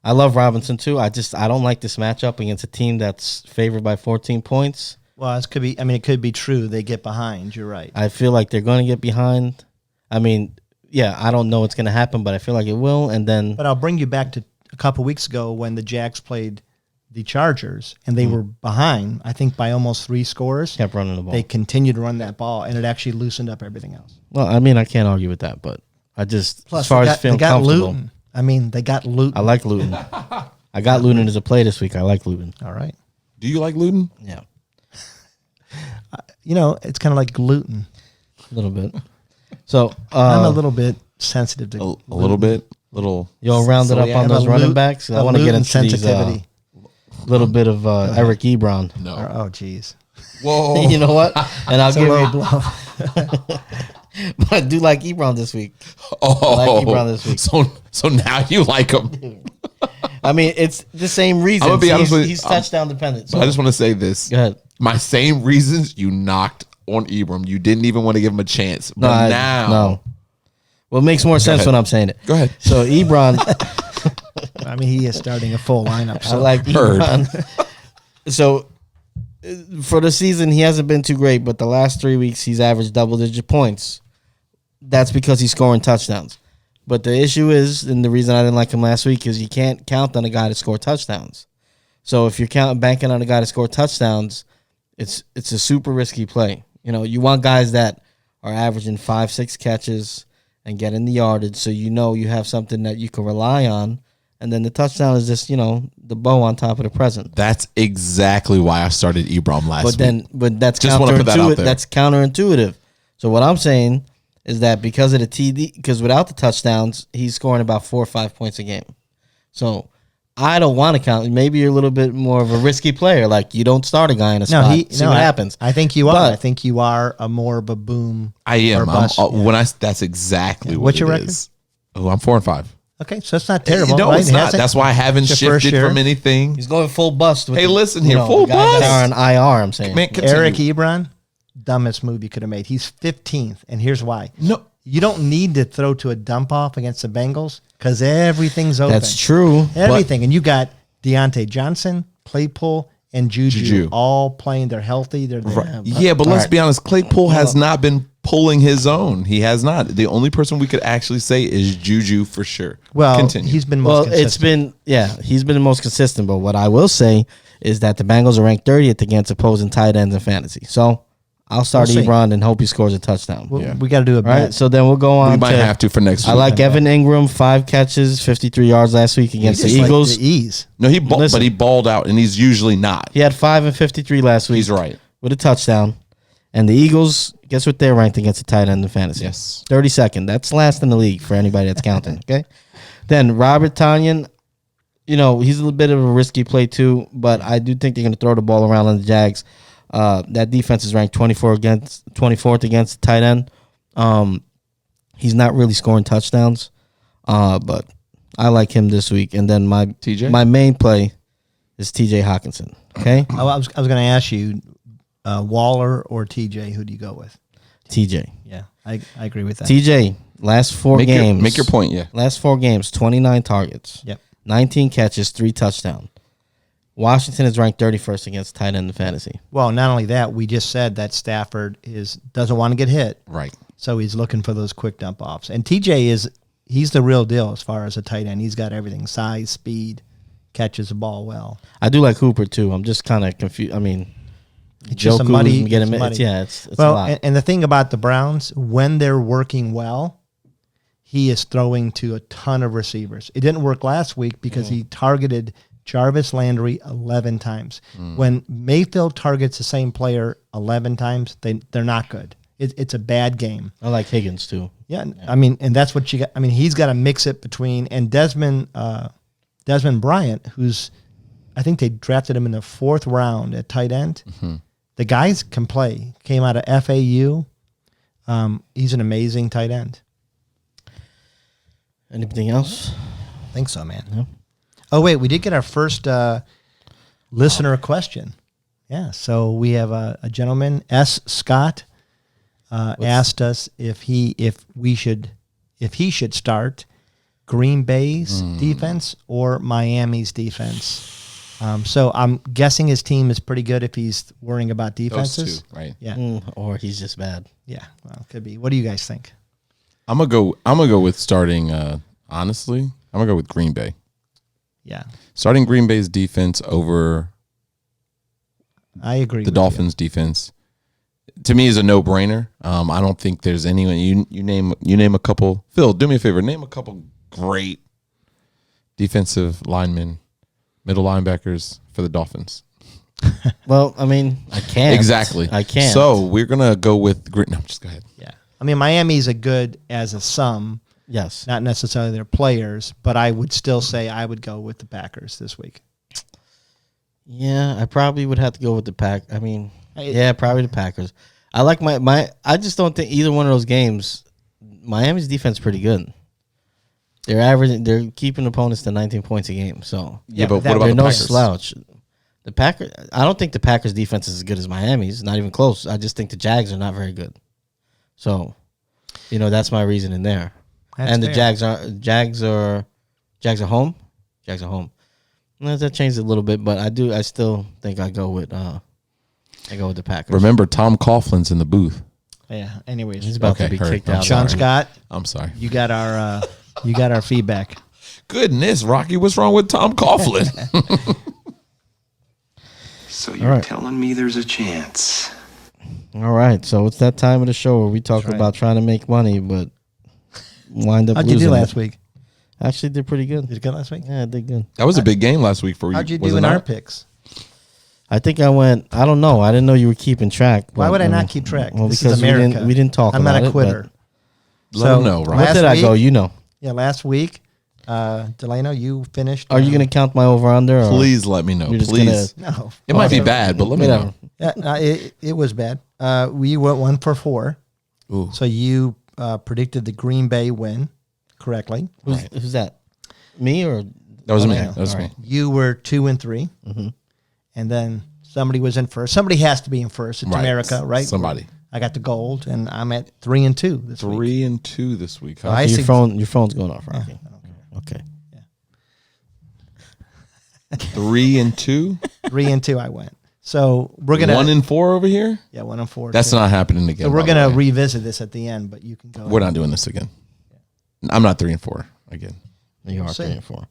I love Robinson too. I don't like this matchup against a team that's favored by 14 points. Well, it could be true. They get behind. You're right. I feel like they're going to get behind. I mean, yeah, I don't know what's going to happen, but I feel like it will. And then, But I'll bring you back to a couple weeks ago when the Jags played the Chargers and they were behind, I think by almost 3 scores. kept running the ball. They continued to run that ball, and it actually loosened up everything else. Well, I mean, I can't argue with that, but I just, Plus, as far as feeling they got comfortable, Luton. I mean, they got Luton. I like Luton. I got Luton as a play this week. I like Luton. All right. Do you like Luton? Yeah, It's kind of like gluten. a little bit. So I'm a little bit sensitive to A little bit, little. you'll round it up on those running backs. I want to get into sensitivity. these little bit of Eric Ebron. No. Oh, geez. Whoa. You know what? And I'll It's a give low you. blow. But I do like Ebron this week. Oh, I like Ebron this week. So now you like him. I mean, it's the same reason. I'm gonna be honest with you. He's touchdown dependent. So I just want to say this. go ahead. My same reasons you knocked on Ibram. You didn't even want to give him a chance. But now. no. Well, it makes more sense ahead. when I'm saying it. Go ahead. So Ebron, I mean, he is starting a full lineup. I So like Heard. Ebron. So for the season, he hasn't been too great, but the last 3 weeks, he's averaged double-digit points. That's because he's scoring touchdowns. But the issue is, and the reason I didn't like him last week, is you can't count on a guy to score touchdowns. So if you're banking on a guy to score touchdowns, it's a super risky play. You know, you want guys that are averaging 5-6 catches and getting the yardage, so you know you have something that you can rely on. And then the touchdown is just, the bow on top of the present. That's exactly why I started Ibram last week. But that's Just wanna put that out counterintuitive. there. That's counterintuitive. So what I'm saying is that because of the TD, because without the touchdowns, he's scoring about 4 or 5 points a game. So I don't want to count. Maybe you're a little bit more of a risky player. Like you don't start a guy in a spot. See what happens. I think you are. But- I think you are a more of a boom. I am. or bust. That's exactly what What's your it record? is. Oh, I'm 4-5. Okay, so it's not terrible. No, right? it's It not. hasn't- That's why I haven't It's your first shifted year. from anything. He's going full bust. With Hey, listen here, the full guys that bust. are on IR. I'm saying. Man, continue. Eric Ebron, dumbest move you could have made. He's 15th, and here's why. No. You don't need to throw to a dump off against the Bengals because everything's open. That's true. Everything. And you got Deontay Johnson, Claypool, and Juju, Juju. all playing. They're healthy. They're there. Right. Yeah, but let's be honest. Claypool has not been pulling his own. He has not. The only person we could actually say is Juju for sure. Well, continue. he's been most Well, consistent. it's been he's been the most consistent. But what I will say is that the Bengals are ranked 30th against opposing tight ends in fantasy. So I'll start We'll see. Ebron and hope he scores a touchdown. We got to do a All right, bet. so then we'll go on. we might to, have to for next week. I like Evan Ingram, 5 catches, 53 yards last week against the Just like Eagles. the ease. No, Listen. but he balled out, and he's usually not. He had 5 and 53 last week. He's right. With a touchdown. And the Eagles, guess what they're ranked against the tight end in fantasy? Yes. 32nd. That's last in the league for anybody that's counting. Okay. Then Robert Tanyan, he's a little bit of a risky play too, but I do think they're going to throw the ball around on the Jags. That defense is ranked 24th against the tight end. He's not really scoring touchdowns, but I like him this week. And then my main play is TJ Hawkinson. Okay. I was going to ask you, Waller or TJ, who do you go with? TJ. Yeah, I agree with that. TJ, last 4 games. Make your point, yeah. Last 4 games, 29 targets. Yep. 19 catches, 3 touchdowns. Washington is ranked 31st against tight end in fantasy. Well, not only that, we just said that Stafford doesn't want to get hit. Right. So he's looking for those quick dump offs. And TJ he's the real deal as far as a tight end. He's got everything: size, speed, catches the ball well. I do like Hooper too. I'm just kind of confused. I mean, It's just a muddy. It's a Well, lot. and the thing about the Browns, when they're working well, he is throwing to a ton of receivers. It didn't work last week because he targeted Jarvis Landry 11 times. When Mayfield targets the same player 11 times, they're not good. It's a bad game. I like Higgins too. Yeah, I mean, and that's what you got. I mean, he's got to mix it between and Desmond Bryant, who's I think they drafted him in the 4th round at tight end. The guys can play. Came out of FAU. He's an amazing tight end. Anything else? I think so, man. Yeah. Oh wait, we did get our first listener question. Yeah, so we have a gentleman, S. Scott, asked us if he should start Green Bay's defense or Miami's defense. So I'm guessing his team is pretty good if he's worrying about defenses. Those 2, right? Yeah, Or he's just bad. yeah. Well, could be. What do you guys think? I'm gonna go with starting. Honestly, I'm gonna go with Green Bay. Yeah, Starting Green Bay's defense over I agree. the with Dolphins' defense, to me, is a no-brainer. I don't think there's anyone. You name a couple. Phil, do me a favor. Name a couple great defensive linemen, middle linebackers for the Dolphins. Well, I mean, I can't. Exactly. I can't. So we're gonna go with. No, just go ahead. you. Yeah, I mean Miami's a good as a sum. Yes. Not necessarily their players, but I would still say I would go with the Packers this week. Yeah, I probably would have to go with the Pack. I mean, yeah, probably the Packers. I like my. I just don't think either one of those games. Miami's defense is pretty good. They're averaging. They're keeping opponents to 19 points a game. So Yeah, but what that- about they're the no Packers? slouch. The Packers. I don't think the Packers defense is as good as Miami's. Not even close. I just think the Jags are not very good. So, that's my reason in there. That's and the fair. Jags are home. Jags are home. Well, that changed a little bit, but I still think I go with the Packers. Remember, Tom Coughlin's in the booth. Yeah. Anyways, He's about to Okay, be heard. kicked I'm out. Sean sorry. Scott, I'm sorry. you got our feedback. Goodness, Rocky, what's wrong with Tom Coughlin? So you're right. telling me there's a chance? All right, so it's that time of the show where we talk right. about trying to make money, but wind up How'd you losing do it. last week? Actually, did pretty good. Did you good last week? Yeah, I did good. That was a big game last week for you. How'd you was do it in our not? picks? I think I went. I don't know. I didn't know you were keeping track. Why but, would I not keep track? Well, This is because America. we didn't talk I'm about not a it, quitter. Let him know, but- right? What did I go? You know. Yeah, last week Delano, you finished. Are you going to count my over-under? Please let me know. You're just Please. No. It might be bad, but let me know. Yeah, it was bad. We went 1 for 4. Ooh. So you predicted the Green Bay win correctly. Who's that? Me or? That was me. Delano. That was me. You were 2 and 3. And then somebody was in first. Somebody has to be in first. It's Right. America, right? Somebody. I got the gold, and I'm at 3 and 2 this week. 3 and 2 this week. Huh? I Your see- phone's going off, Rocky. Okay. 3 and 2. 3 and 2 I went. So we're going to 1 and 4 over here. 1 and 4. That's too. not happening again. So we're by the going to way. revisit this at the end, but you can go. We're not doing this again. I'm not 3 and 4 again. You are see. 3 and 4.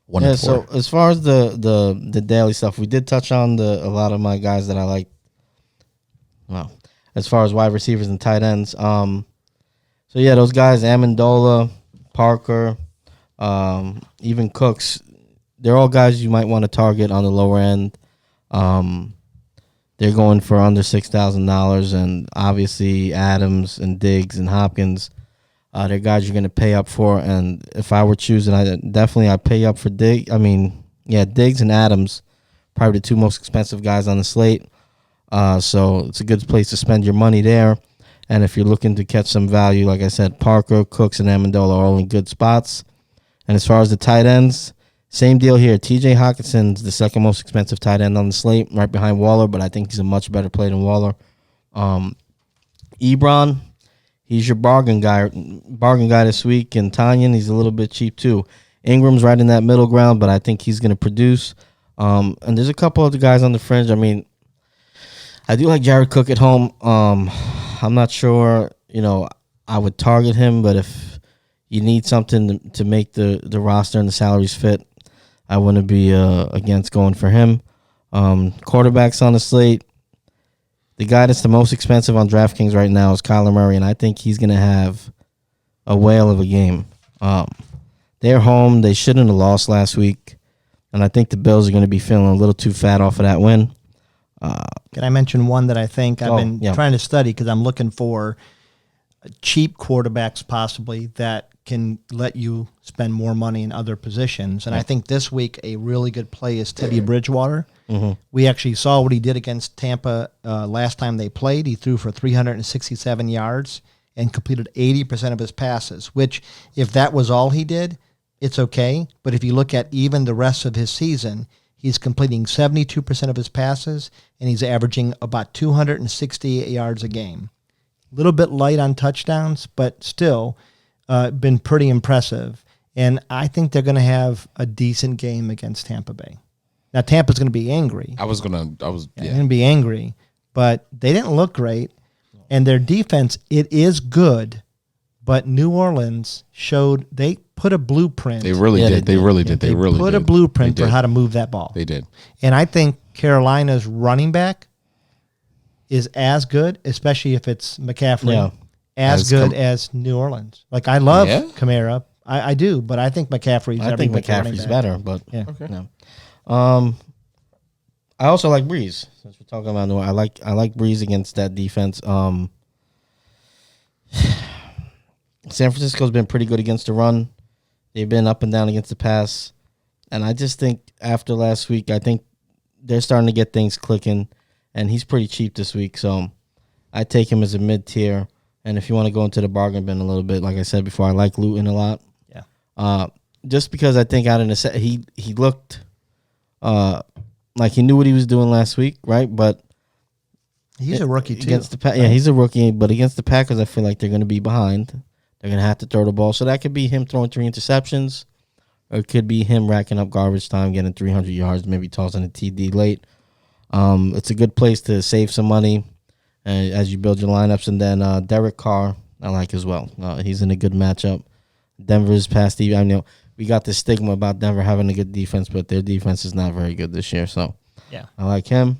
1 Yeah, and 4. so as far as the daily stuff, we did touch on a lot of my guys that I like. Well, as far as wide receivers and tight ends, so yeah, those guys, Amendola, Parker, even Cooks, they're all guys you might want to target on the lower end. They're going for under $6,000, and obviously Adams and Diggs and Hopkins. They're guys you're going to pay up for, and if I were choosing, I'd pay up for Diggs and Adams, probably the 2 most expensive guys on the slate. So it's a good place to spend your money there. And if you're looking to catch some value, like I said, Parker, Cooks, and Amendola are all in good spots. And as far as the tight ends, same deal here. T.J. Hawkinson's the second most expensive tight end on the slate, right behind Waller, but I think he's a much better play than Waller. Ebron, he's your bargain guy this week. And Tanyan, he's a little bit cheap too. Ingram's right in that middle ground, but I think he's going to produce. And there's a couple other guys on the fringe. I mean, I do like Jared Cook at home. I'm not sure, I would target him, but if you need something to make the roster and the salaries fit, I wouldn't be against going for him. Quarterbacks on the slate, the guy that's the most expensive on DraftKings right now is Kyler Murray, and I think he's going to have a whale of a game. They're home. They shouldn't have lost last week, and I think the Bills are going to be feeling a little too fat off of that win. Can I mention one that I think I've been yeah. trying to study because I'm looking for cheap quarterbacks possibly that can let you spend more money in other positions. And I think this week a really good play is Teddy Bridgewater. We actually saw what he did against Tampa last time they played. He threw for 367 yards and completed 80% of his passes, which if that was all he did, it's okay. But if you look at even the rest of his season, he's completing 72% of his passes, and he's averaging about 268 yards a game. A little bit light on touchdowns, but still been pretty impressive. And I think they're going to have a decent game against Tampa Bay. Now, Tampa's going to be angry. They're going to be angry, but they didn't look great. And their defense, it is good, but New Orleans showed they put a blueprint. They really did. They really did. They really put did. a blueprint They for did. how to move that ball. They did. And I think Carolina's running back is as good, especially if it's McCaffrey, Yeah. as good as New Orleans. Like, I love Yeah? Kamara. I do, but I think McCaffrey's I think every bit running McCaffrey's back. better, but Yeah. no. I also like Breeze. Since we're talking about New Orleans, I like Breeze against that defense. San Francisco's been pretty good against the run. They've been up and down against the pass. And I just think after last week, I think they're starting to get things clicking. And he's pretty cheap this week, so I take him as a mid-tier. And if you want to go into the bargain bin a little bit, like I said before, I like Luton a lot. Yeah. Just because I think out in the set, he looked like he knew what he was doing last week, right? But He's a rookie, too. against the yeah, he's a rookie. But against the Packers, I feel like they're going to be behind. They're going to have to throw the ball. So that could be him throwing 3 interceptions, or it could be him racking up garbage time, getting 300 yards, maybe tossing a TD late. It's a good place to save some money as you build your lineups. And then Derek Carr, I like as well. He's in a good matchup. Denver's past the. I know we got this stigma about Denver having a good defense, but their defense is not very good this year. So Yeah. I like him.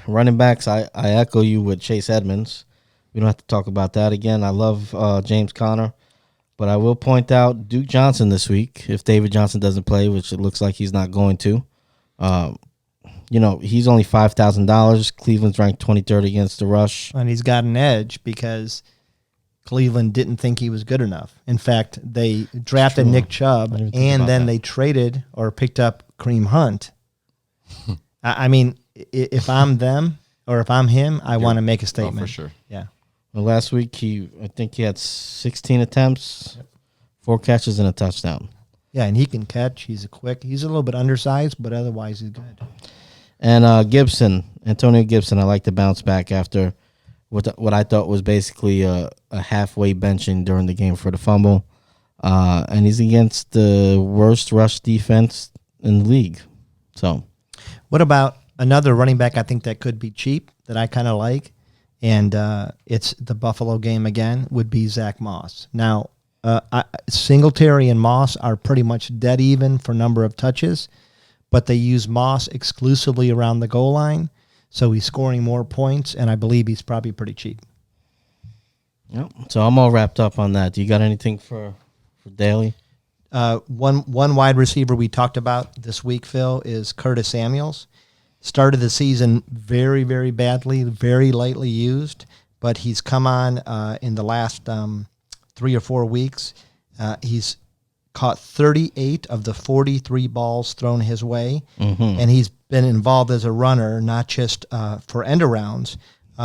Running backs, I echo you with Chase Edmonds. We don't have to talk about that again. I love James Conner, but I will point out Duke Johnson this week. If David Johnson doesn't play, which it looks like he's not going to, he's only $5,000. Cleveland's ranked 23rd against the rush. And he's got an edge because Cleveland didn't think he was good enough. In fact, they drafted Nick Chubb, and then they traded or picked up Kareem Hunt. I mean, if I'm them or if I'm him, I want to make a statement. Oh, for sure. Yeah. Well, last week I think he had 16 attempts, 4 catches and a touchdown. Yeah, and he can catch. He's he's a little bit undersized, but otherwise he's good. And Antonio Gibson, I like to bounce back after what I thought was basically a halfway benching during the game for the fumble. And he's against the worst rush defense in the league. So, what about another running back I think that could be cheap that I kind of like? And it's the Buffalo game again, would be Zach Moss. Now, Singletary and Moss are pretty much dead even for number of touches, but they use Moss exclusively around the goal line, so he's scoring more points, and I believe he's probably pretty cheap. yep. So I'm all wrapped up on that. Do you got anything for Daly? One wide receiver we talked about this week, Phil, is Curtis Samuels. Started the season very, very badly, very lightly used, but he's come on in the last 3 or 4 weeks. He's caught 38 of the 43 balls thrown his way, and he's been involved as a runner, not just for end-arounds,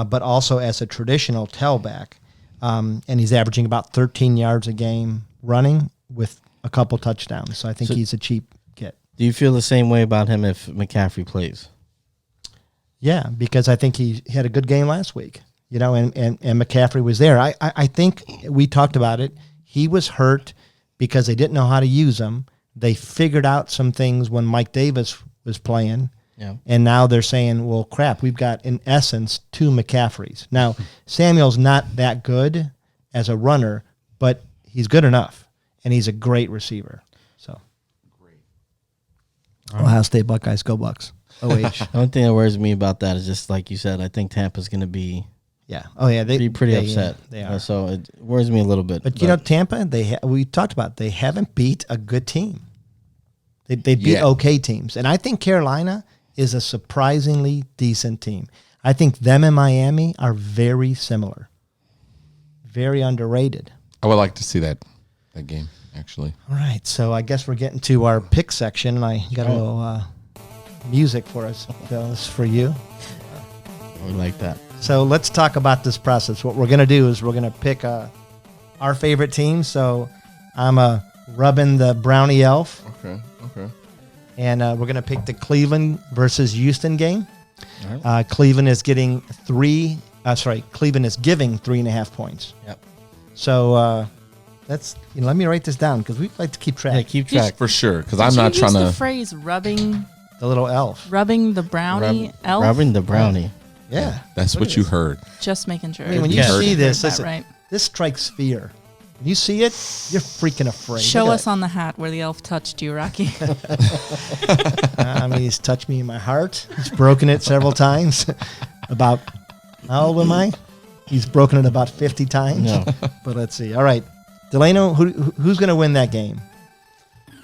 but also as a traditional tailback. And he's averaging about 13 yards a game running with a couple touchdowns. So I think he's a cheap get. Do you feel the same way about him if McCaffrey plays? Yeah, because I think he had a good game last week, and McCaffrey was there. I think we talked about it. He was hurt because they didn't know how to use him. They figured out some things when Mike Davis was playing, and now they're saying, well, crap, we've got, in essence, 2 McCaffreys. Now, Samuel's not that good as a runner, but he's good enough, and he's a great receiver. So, Ohio State Buckeyes, go Bucks. OH. The only thing that worries me about that is just like you said, I think Tampa's going to be pretty upset. They are. So it worries me a little bit. But Tampa, we talked about, they haven't beat a good team. They beat okay teams. And I think Carolina is a surprisingly decent team. I think them and Miami are very similar. Very underrated. I would like to see that game, actually. All right, so I guess we're getting to our pick section, and I got a little music for us, Phil. This is for you. We like that. So let's talk about this process. What we're going to do is we're going to pick our favorite team. So I'm rubbing the brownie elf. Okay. And we're going to pick the Cleveland versus Houston game. Right. Cleveland is giving 3.5 points. Yep. So let me write this down because we like to keep track. Yeah, keep track. For sure, because I'm not trying the to. phrase rubbing The little elf. rubbing the brownie elf. Rubbing the brownie. Yeah. That's what you heard. Just making sure. I mean, when you Yeah. see this, Heard that listen, right. this strikes fear. When you see it, you're freaking afraid. Show Look us on the hat where the elf touched you, Rocky. I mean, he's touched me in my heart. He's broken it several times. About, how old am I? He's broken it about 50 times. No. But let's see. All right. Delano, who's going to win that game?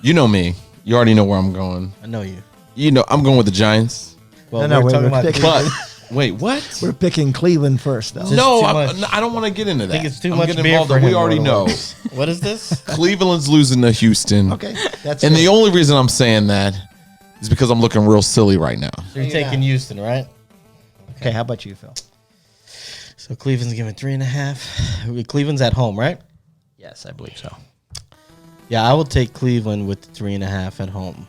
You know me. You already know where I'm going. I know you. You know I'm going with the Giants. Well, No, we're we're talking about picking- But wait, what? We're picking Cleveland first, though. No, too I don't want to get into that. I think it's too I'm much getting beer involved for in- him. We already know. What is this? Cleveland's losing to Houston. Okay. That's And good. the only reason I'm saying that is because I'm looking real silly right now. So you're taking Houston, right? Okay, how about you, Phil? So Cleveland's giving 3.5. Cleveland's at home, right? Yes, I believe so. Yeah, I will take Cleveland with the 3.5 at home.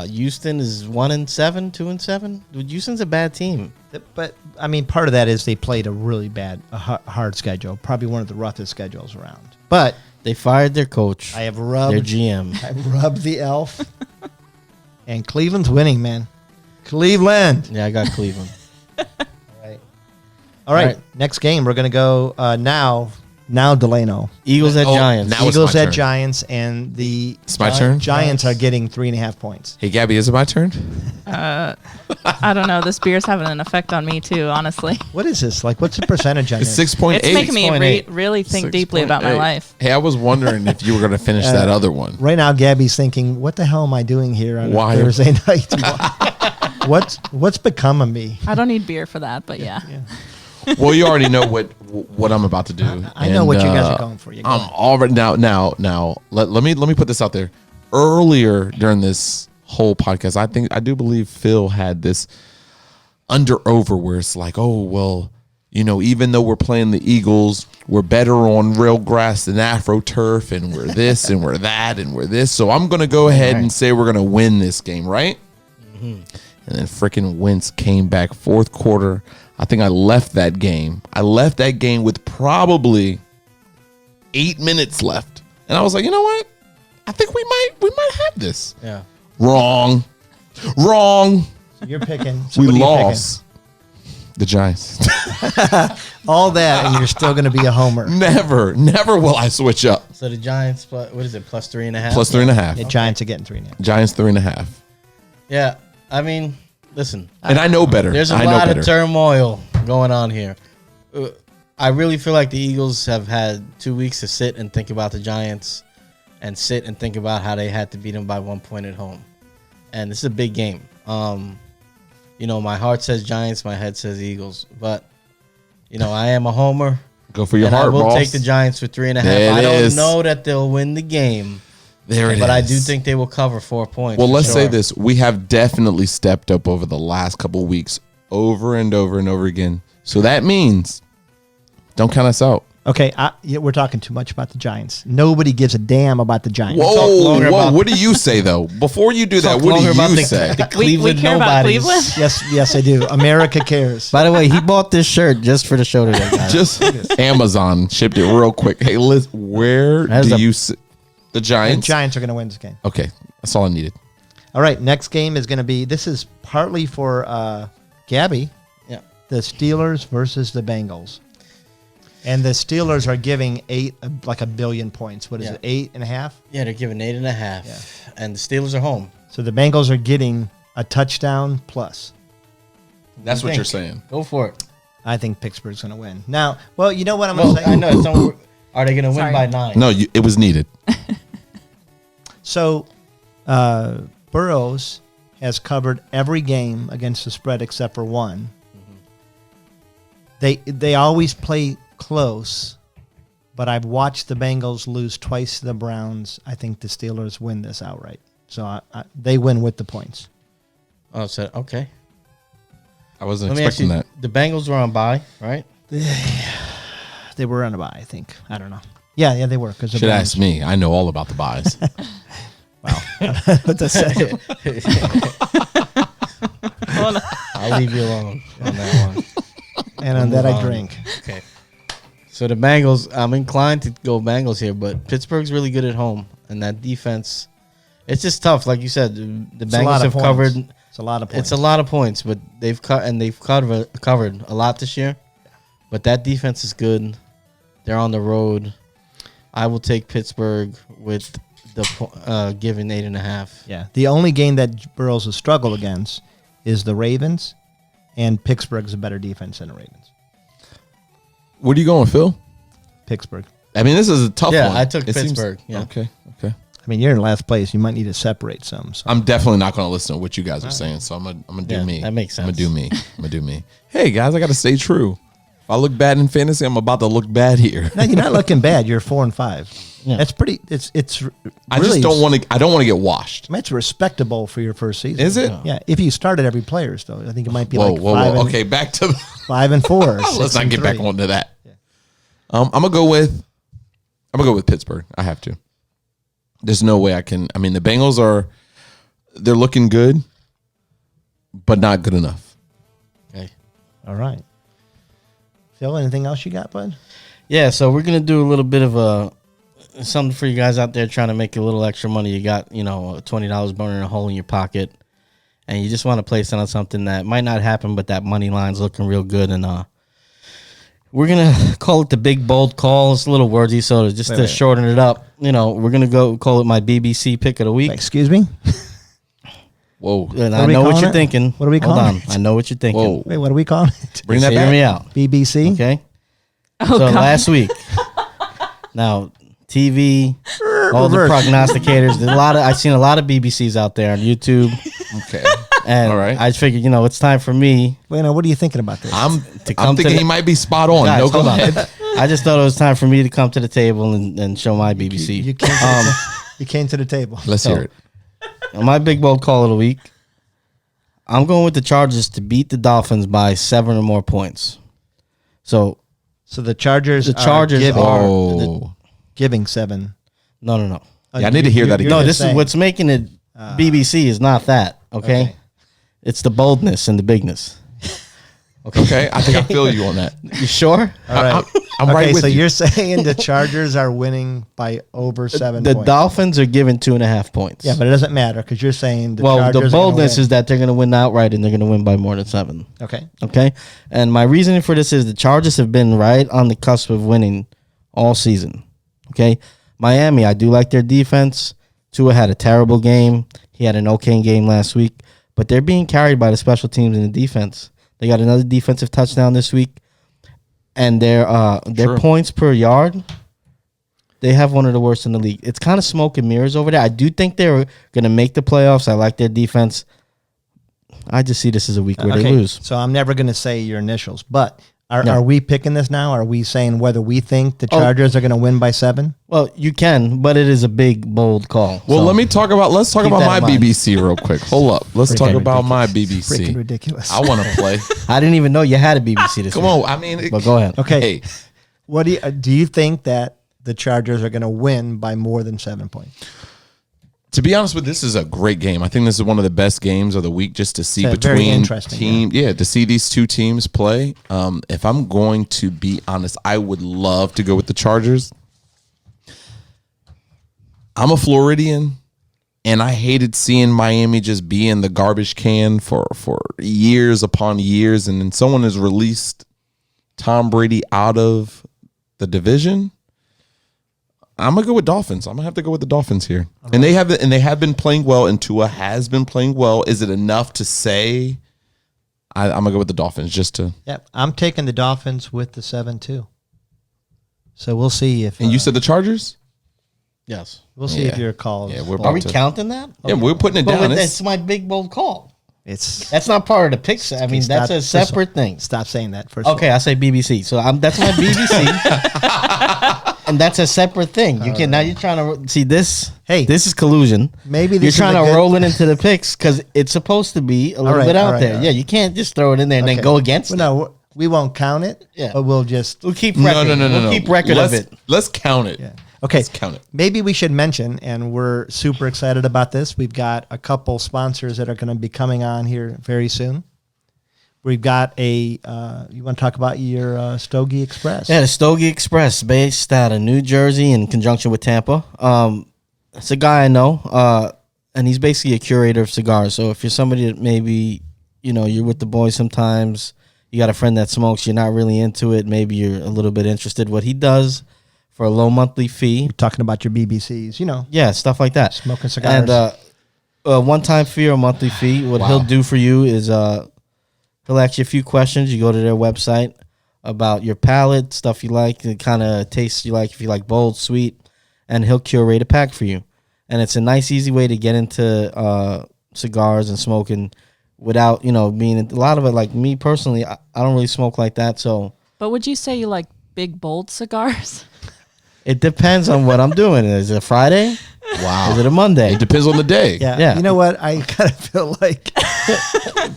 Houston is 1-7, 2-7. Dude, Houston's a bad team. But, I mean, part of that is they played a hard schedule, probably one of the roughest schedules around. But They fired their coach, I have their rubbed GM. the elf, and Cleveland's winning, man. Cleveland. Yeah, I got Cleveland. All right, right. next game, we're going to go now Delano. Eagles at Oh, Giants. now- it's Eagles my at turn. Giants, and the It's my turn? Giants are getting 3.5 points. Hey, Gabby, is it my turn? I don't know. This beer's having an effect on me too, honestly. What is this? Like, what's the percentage on It's this? 6.8. It's making me 6.8. really think deeply about my 6.8. life. Hey, I was wondering if you were going to finish that other one. Right now, Gabby's thinking, what the hell am I doing here on Why? a Thursday night? What's become of me? I don't need beer for that, but yeah. Well, you already know what I'm about to do. I know what you guys are going for. You go I'm ahead. already now. Let me put this out there. Earlier during this whole podcast, I do believe Phil had this over where it's like, oh well, even though we're playing the Eagles, we're better on real grass than AfroTurf, and we're this and we're that and we're this. So I'm gonna go ahead and say we're gonna win this game, right? And then freaking Wentz came back fourth quarter. I think I left that game. With probably 8 minutes left, and I was like, you know what? I think we might have this. Yeah. Wrong. So you're picking. So We what are you lost. The Giants. picking? All that, and you're still going to be a homer. Never will I switch up. So the Giants, what is it, plus 3.5? Plus 3.5. The Giants are getting 3.5. Giants 3.5. Yeah, I mean, listen. And I know better. There's a I know lot better. of turmoil going on here. I really feel like the Eagles have had 2 weeks to sit and think about the Giants and sit and think about how they had to beat them by 1 point at home. And this is a big game. My heart says Giants, my head says Eagles. But, I am a homer. Go for your and heart, I will boss. take the Giants for 3.5. There I it don't is. know that they'll win the game. There it is. But I do think they will cover 4 points. Well, for let's say sure. this. We have definitely stepped up over the last couple of weeks over and over and over again. So that means don't count us out. Okay, we're talking too much about the Giants. Nobody gives a damn about the Giants. Whoa. What do you say, though? Before you do that, Talk what do longer about you the- say? the We Cleveland care about nobodies. Cleveland. Yes, I do. America cares. By the way, he bought this shirt just for the show today, guys. Just Amazon shipped it real quick. Hey, Liz, where That is do a- you see the The Giants? Giants are going to win this game. Okay, that's all I needed. All right, next game is going to be, this is partly for Gabby, Yeah. the Steelers versus the Bengals. And the Steelers are giving like 1 billion points. What is Yeah. it, 8.5? Yeah, they're giving 8.5. Yeah. And the Steelers are home. So the Bengals are getting a touchdown plus. That's what think? you're saying. Go for it. I think Pittsburgh's going to win. Now, well, you know what I'm going Well, to say? I know. Are they going to win Sorry. by 9? No, it was needed. So Burrows has covered every game against the spread except for one. They always play close, but I've watched the Bengals lose twice to the Browns. I think the Steelers win this outright. So they win with the points. Oh, so, okay. I wasn't Let me ask you, expecting that. the Bengals were on bye, right? They were on a bye, I think. I don't know. Yeah, they were. Should ask me. I know all about the buys. What to say? I'll leave you alone on that one. And on that, I Move on. drink. Okay. So the Bengals, I'm inclined to go Bengals here, but Pittsburgh's really good at home, and that defense, it's just tough. Like you said, the It's a lot Bengals of have covered. points. It's a lot of points. It's a lot of points, but they've covered a lot this year. But that defense is good. They're on the road. I will take Pittsburgh with the given 8.5. Yeah. The only game that Burrows has struggled against is the Ravens, and Pittsburgh's a better defense than the Ravens. Where are you going, Phil? Pittsburgh. I mean, this is a tough Yeah, one. I took It seems- Pittsburgh, yeah. Okay. I mean, you're in last place. You might need to separate some. So. I'm definitely not going to listen to what you guys are saying, so I'm gonna do Yeah, me. that makes I'm gonna sense. do me. Hey guys, I got to stay true. If I look bad in fantasy, I'm about to look bad here. No, you're not looking bad. You're 4-5. Yeah. That's pretty. It's. I just don't want to. I don't want to get washed. I mean, it's respectable for your first season. Is it? Yeah. If you started every players though, I think it might be Whoa, like whoa, 5 whoa. and, Okay, back to. 5 and 4. Let's not get back onto that. I'm gonna go with Pittsburgh. I have to. There's no way I can. I mean, the Bengals they're looking good, but not good enough. Okay. All right. Phil, anything else you got, bud? Yeah, so we're gonna do a little bit of something for you guys out there trying to make a little extra money. You got $20 burning a hole in your pocket, and you just want to place it on something that might not happen, but that money line's looking real good. And we're gonna call it the big bold call. It's a little wordy, so just to wait. shorten it up, we're gonna go call it my BBC pick of the week. Excuse me. Whoa, And are I we know what calling you're it? thinking. What are we Hold calling on, it? I know what you're thinking. whoa! Wait, what are we calling it? Bring Just that hear back. me out. BBC. Okay. Oh, So God. last week, now TV, all the Reverse. prognosticators. I've seen a lot of BBCs out there on YouTube. Okay. And All right. I just figured, it's time for me. Bueno, what are you thinking about this? I'm come to thinking the- he might be spot on. Guys, No, go hold on. ahead. I just thought it was time for me to come to the table and show my BBC. You came to the table. Let's hear it. My big bold call of the week. I'm going with the Chargers to beat the Dolphins by 7 or more points. So the Chargers. are Oh, giving 7. no. Yeah, I need to hear that again. No, just this saying. is what's making it BBC is not that, okay? It's the boldness and the bigness. okay. I think I feel you on that. You sure? All right. I'm right with so you. you're saying the Chargers are winning by over 7 The points. Dolphins are given 2.5 points. Yeah, but it doesn't matter because you're saying the well, Chargers the are gonna boldness win. is that they're going to win outright and they're going to win by more than 7. Okay. Okay? And my reasoning for this is the Chargers have been right on the cusp of winning all season. Okay? Miami, I do like their defense. Tua had a terrible game. He had an okay game last week. But they're being carried by the special teams and the defense. They got another defensive touchdown this week. And their points per yard, they have one of the worst in the league. It's kind of smoke and mirrors over there. I do think they're going to make the playoffs. I like their defense. I just see this as a week where they lose. So I'm never going to say your initials, but are we picking this now? Are we saying whether we think the Chargers are going to win by 7? Well, you can, but it is a big, bold call. Well, So, let's talk about Keep my that in mind. BBC real quick. Hold up. Let's talk about my Freaking BBC. ridiculous. I want to play. I didn't even know you had a BBC this Come week. on. I mean, But go ahead. Okay. Hey, What do you think that the Chargers are going to win by more than 7 points? to be honest with you, this is a great game. I think this is one of the best games of the week just to see Yeah, very between interesting, team. Yeah, to see these two teams play. If I'm going to be honest, I would love to go with the Chargers. I'm a Floridian, and I hated seeing Miami just be in the garbage can for years upon years, and then someone has released Tom Brady out of the division. I'm gonna go with Dolphins. I'm gonna have to go with the Dolphins here, and they have been playing well, and Tua has been playing well. Is it enough to say I'm gonna go with the Dolphins just to? Yeah, I'm taking the Dolphins with the 7 too. So we'll see if. And you said the Chargers? Yes. we'll see if Yeah. your calls. Yeah, we're Are about we to. counting that? Yeah, we're putting it But down. that's my big, bold call. It's That's not part of the picks. I mean, stop- that's a first of all, separate thing. Stop saying that first. Okay, I say BBC. So that's my BBC. And that's a separate thing. You can now you're trying to see this. Hey, this is collusion. maybe you're this is trying a to good- roll it into the picks because it's supposed to be a little right, bit all out right, there. all right. Yeah, you can't just throw it in there and Okay. then go against it. No, we won't count it. Yeah. but we'll just. We'll keep No, record. We'll keep record let's, of it. Let's count it. Yeah. Okay. Let's count it. Maybe we should mention, and we're super excited about this. We've got a couple sponsors that are going to be coming on here very soon. We've got a. You want to talk about your Stogie Express? Yeah, the Stogie Express, based out of New Jersey in conjunction with Tampa. It's a guy I know, and he's basically a curator of cigars. So if you're somebody that maybe, you're with the boys sometimes, you got a friend that smokes, you're not really into it, maybe you're a little bit interested. What he does for a low monthly fee, Talking about your BBCs, yeah, stuff like that. smoking cigars. And a one-time fee or a monthly fee, what he'll do for you is he'll ask you a few questions. You go to their website about your palate, stuff you like, the kind of tastes you like, if you like bold, sweet, and he'll curate a pack for you. And it's a nice, easy way to get into cigars and smoking without, being a lot of it. Like me personally, I don't really smoke like that, so But would you say you like big, bold cigars? it depends on what I'm doing. Is it a Friday? Wow. Is it a Monday? It depends on the day. yeah. yeah. You know what? I kind of feel like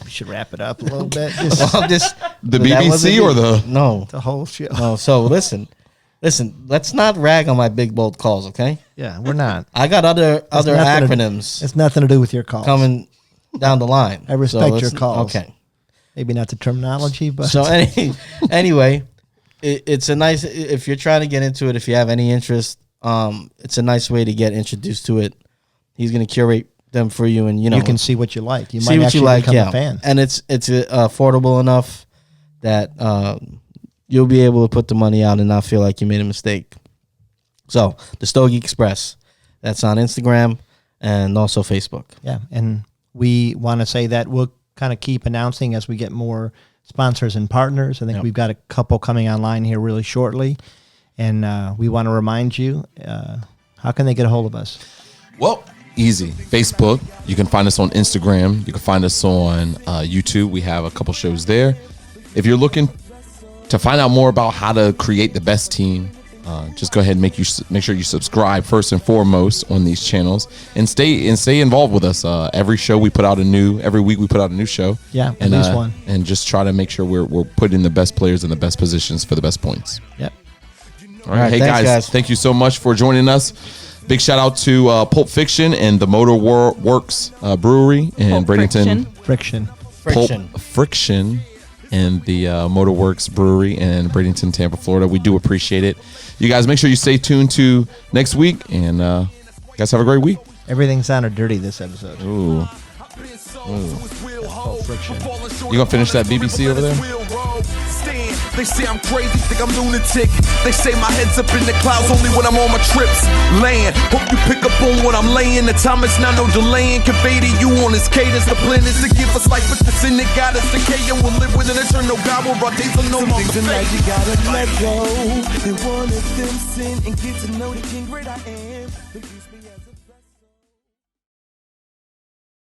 we should wrap it up a little bit. Just Well, I'm just The that wasn't BBC or it. the? No. the whole show. No, so listen, let's not rag on my big bold calls, okay? Yeah, we're not. I got other nothing to- acronyms It's nothing to do with your calls. coming down the line. I respect your let's- calls. Okay. Maybe not the terminology, but So anyway, it's a nice if you're trying to get into it, if you have any interest, it's a nice way to get introduced to it. He's going to curate them for you, and you can see what you like. You see might what actually you like, become yeah. a fan. And it's affordable enough that you'll be able to put the money out and not feel like you made a mistake. So the Stogie Express, that's on Instagram and also Facebook. Yeah, and we want to say that we'll kind of keep announcing as we get more sponsors and partners. I think we've got a couple coming online here really shortly, and we want to remind you, how can they get a hold of us? Well, Easy. Facebook. You can find us on Instagram. You can find us on YouTube. We have a couple shows there. If you're looking to find out more about how to create the best team, just go ahead and make sure you subscribe first and foremost on these channels, and stay involved with us. Every week we put out a new show. Yeah, and, at least one. And just try to make sure we're putting the best players in the best positions for the best points. Yep. All right, hey thanks, guys, thank you so much for joining us. Big shout out to Pulp Fiction and the Motor Works Brewery in Pulp Bradenton. Friction. Friction. Pulp Friction and the Motor Works Brewery in Bradenton, Tampa, Florida. We do appreciate it. You guys make sure you stay tuned to next week, and guys have a great week. Everything sounded dirty this episode. Ooh. Pulp Friction. You gonna finish that BBC over there? They say I'm crazy, think I'm lunatic. They say my head's up in the clouds only when I'm on my trips. Land, hope you pick up on what I'm laying. The time is now, no delaying. Convey to you on this cadence. The plan is to give us life, but the sin that got us decay. And we'll live with an eternal God. We'll our days will no longer fade. Some things in life you gotta let go. And one of them sin and get to know the King great I am.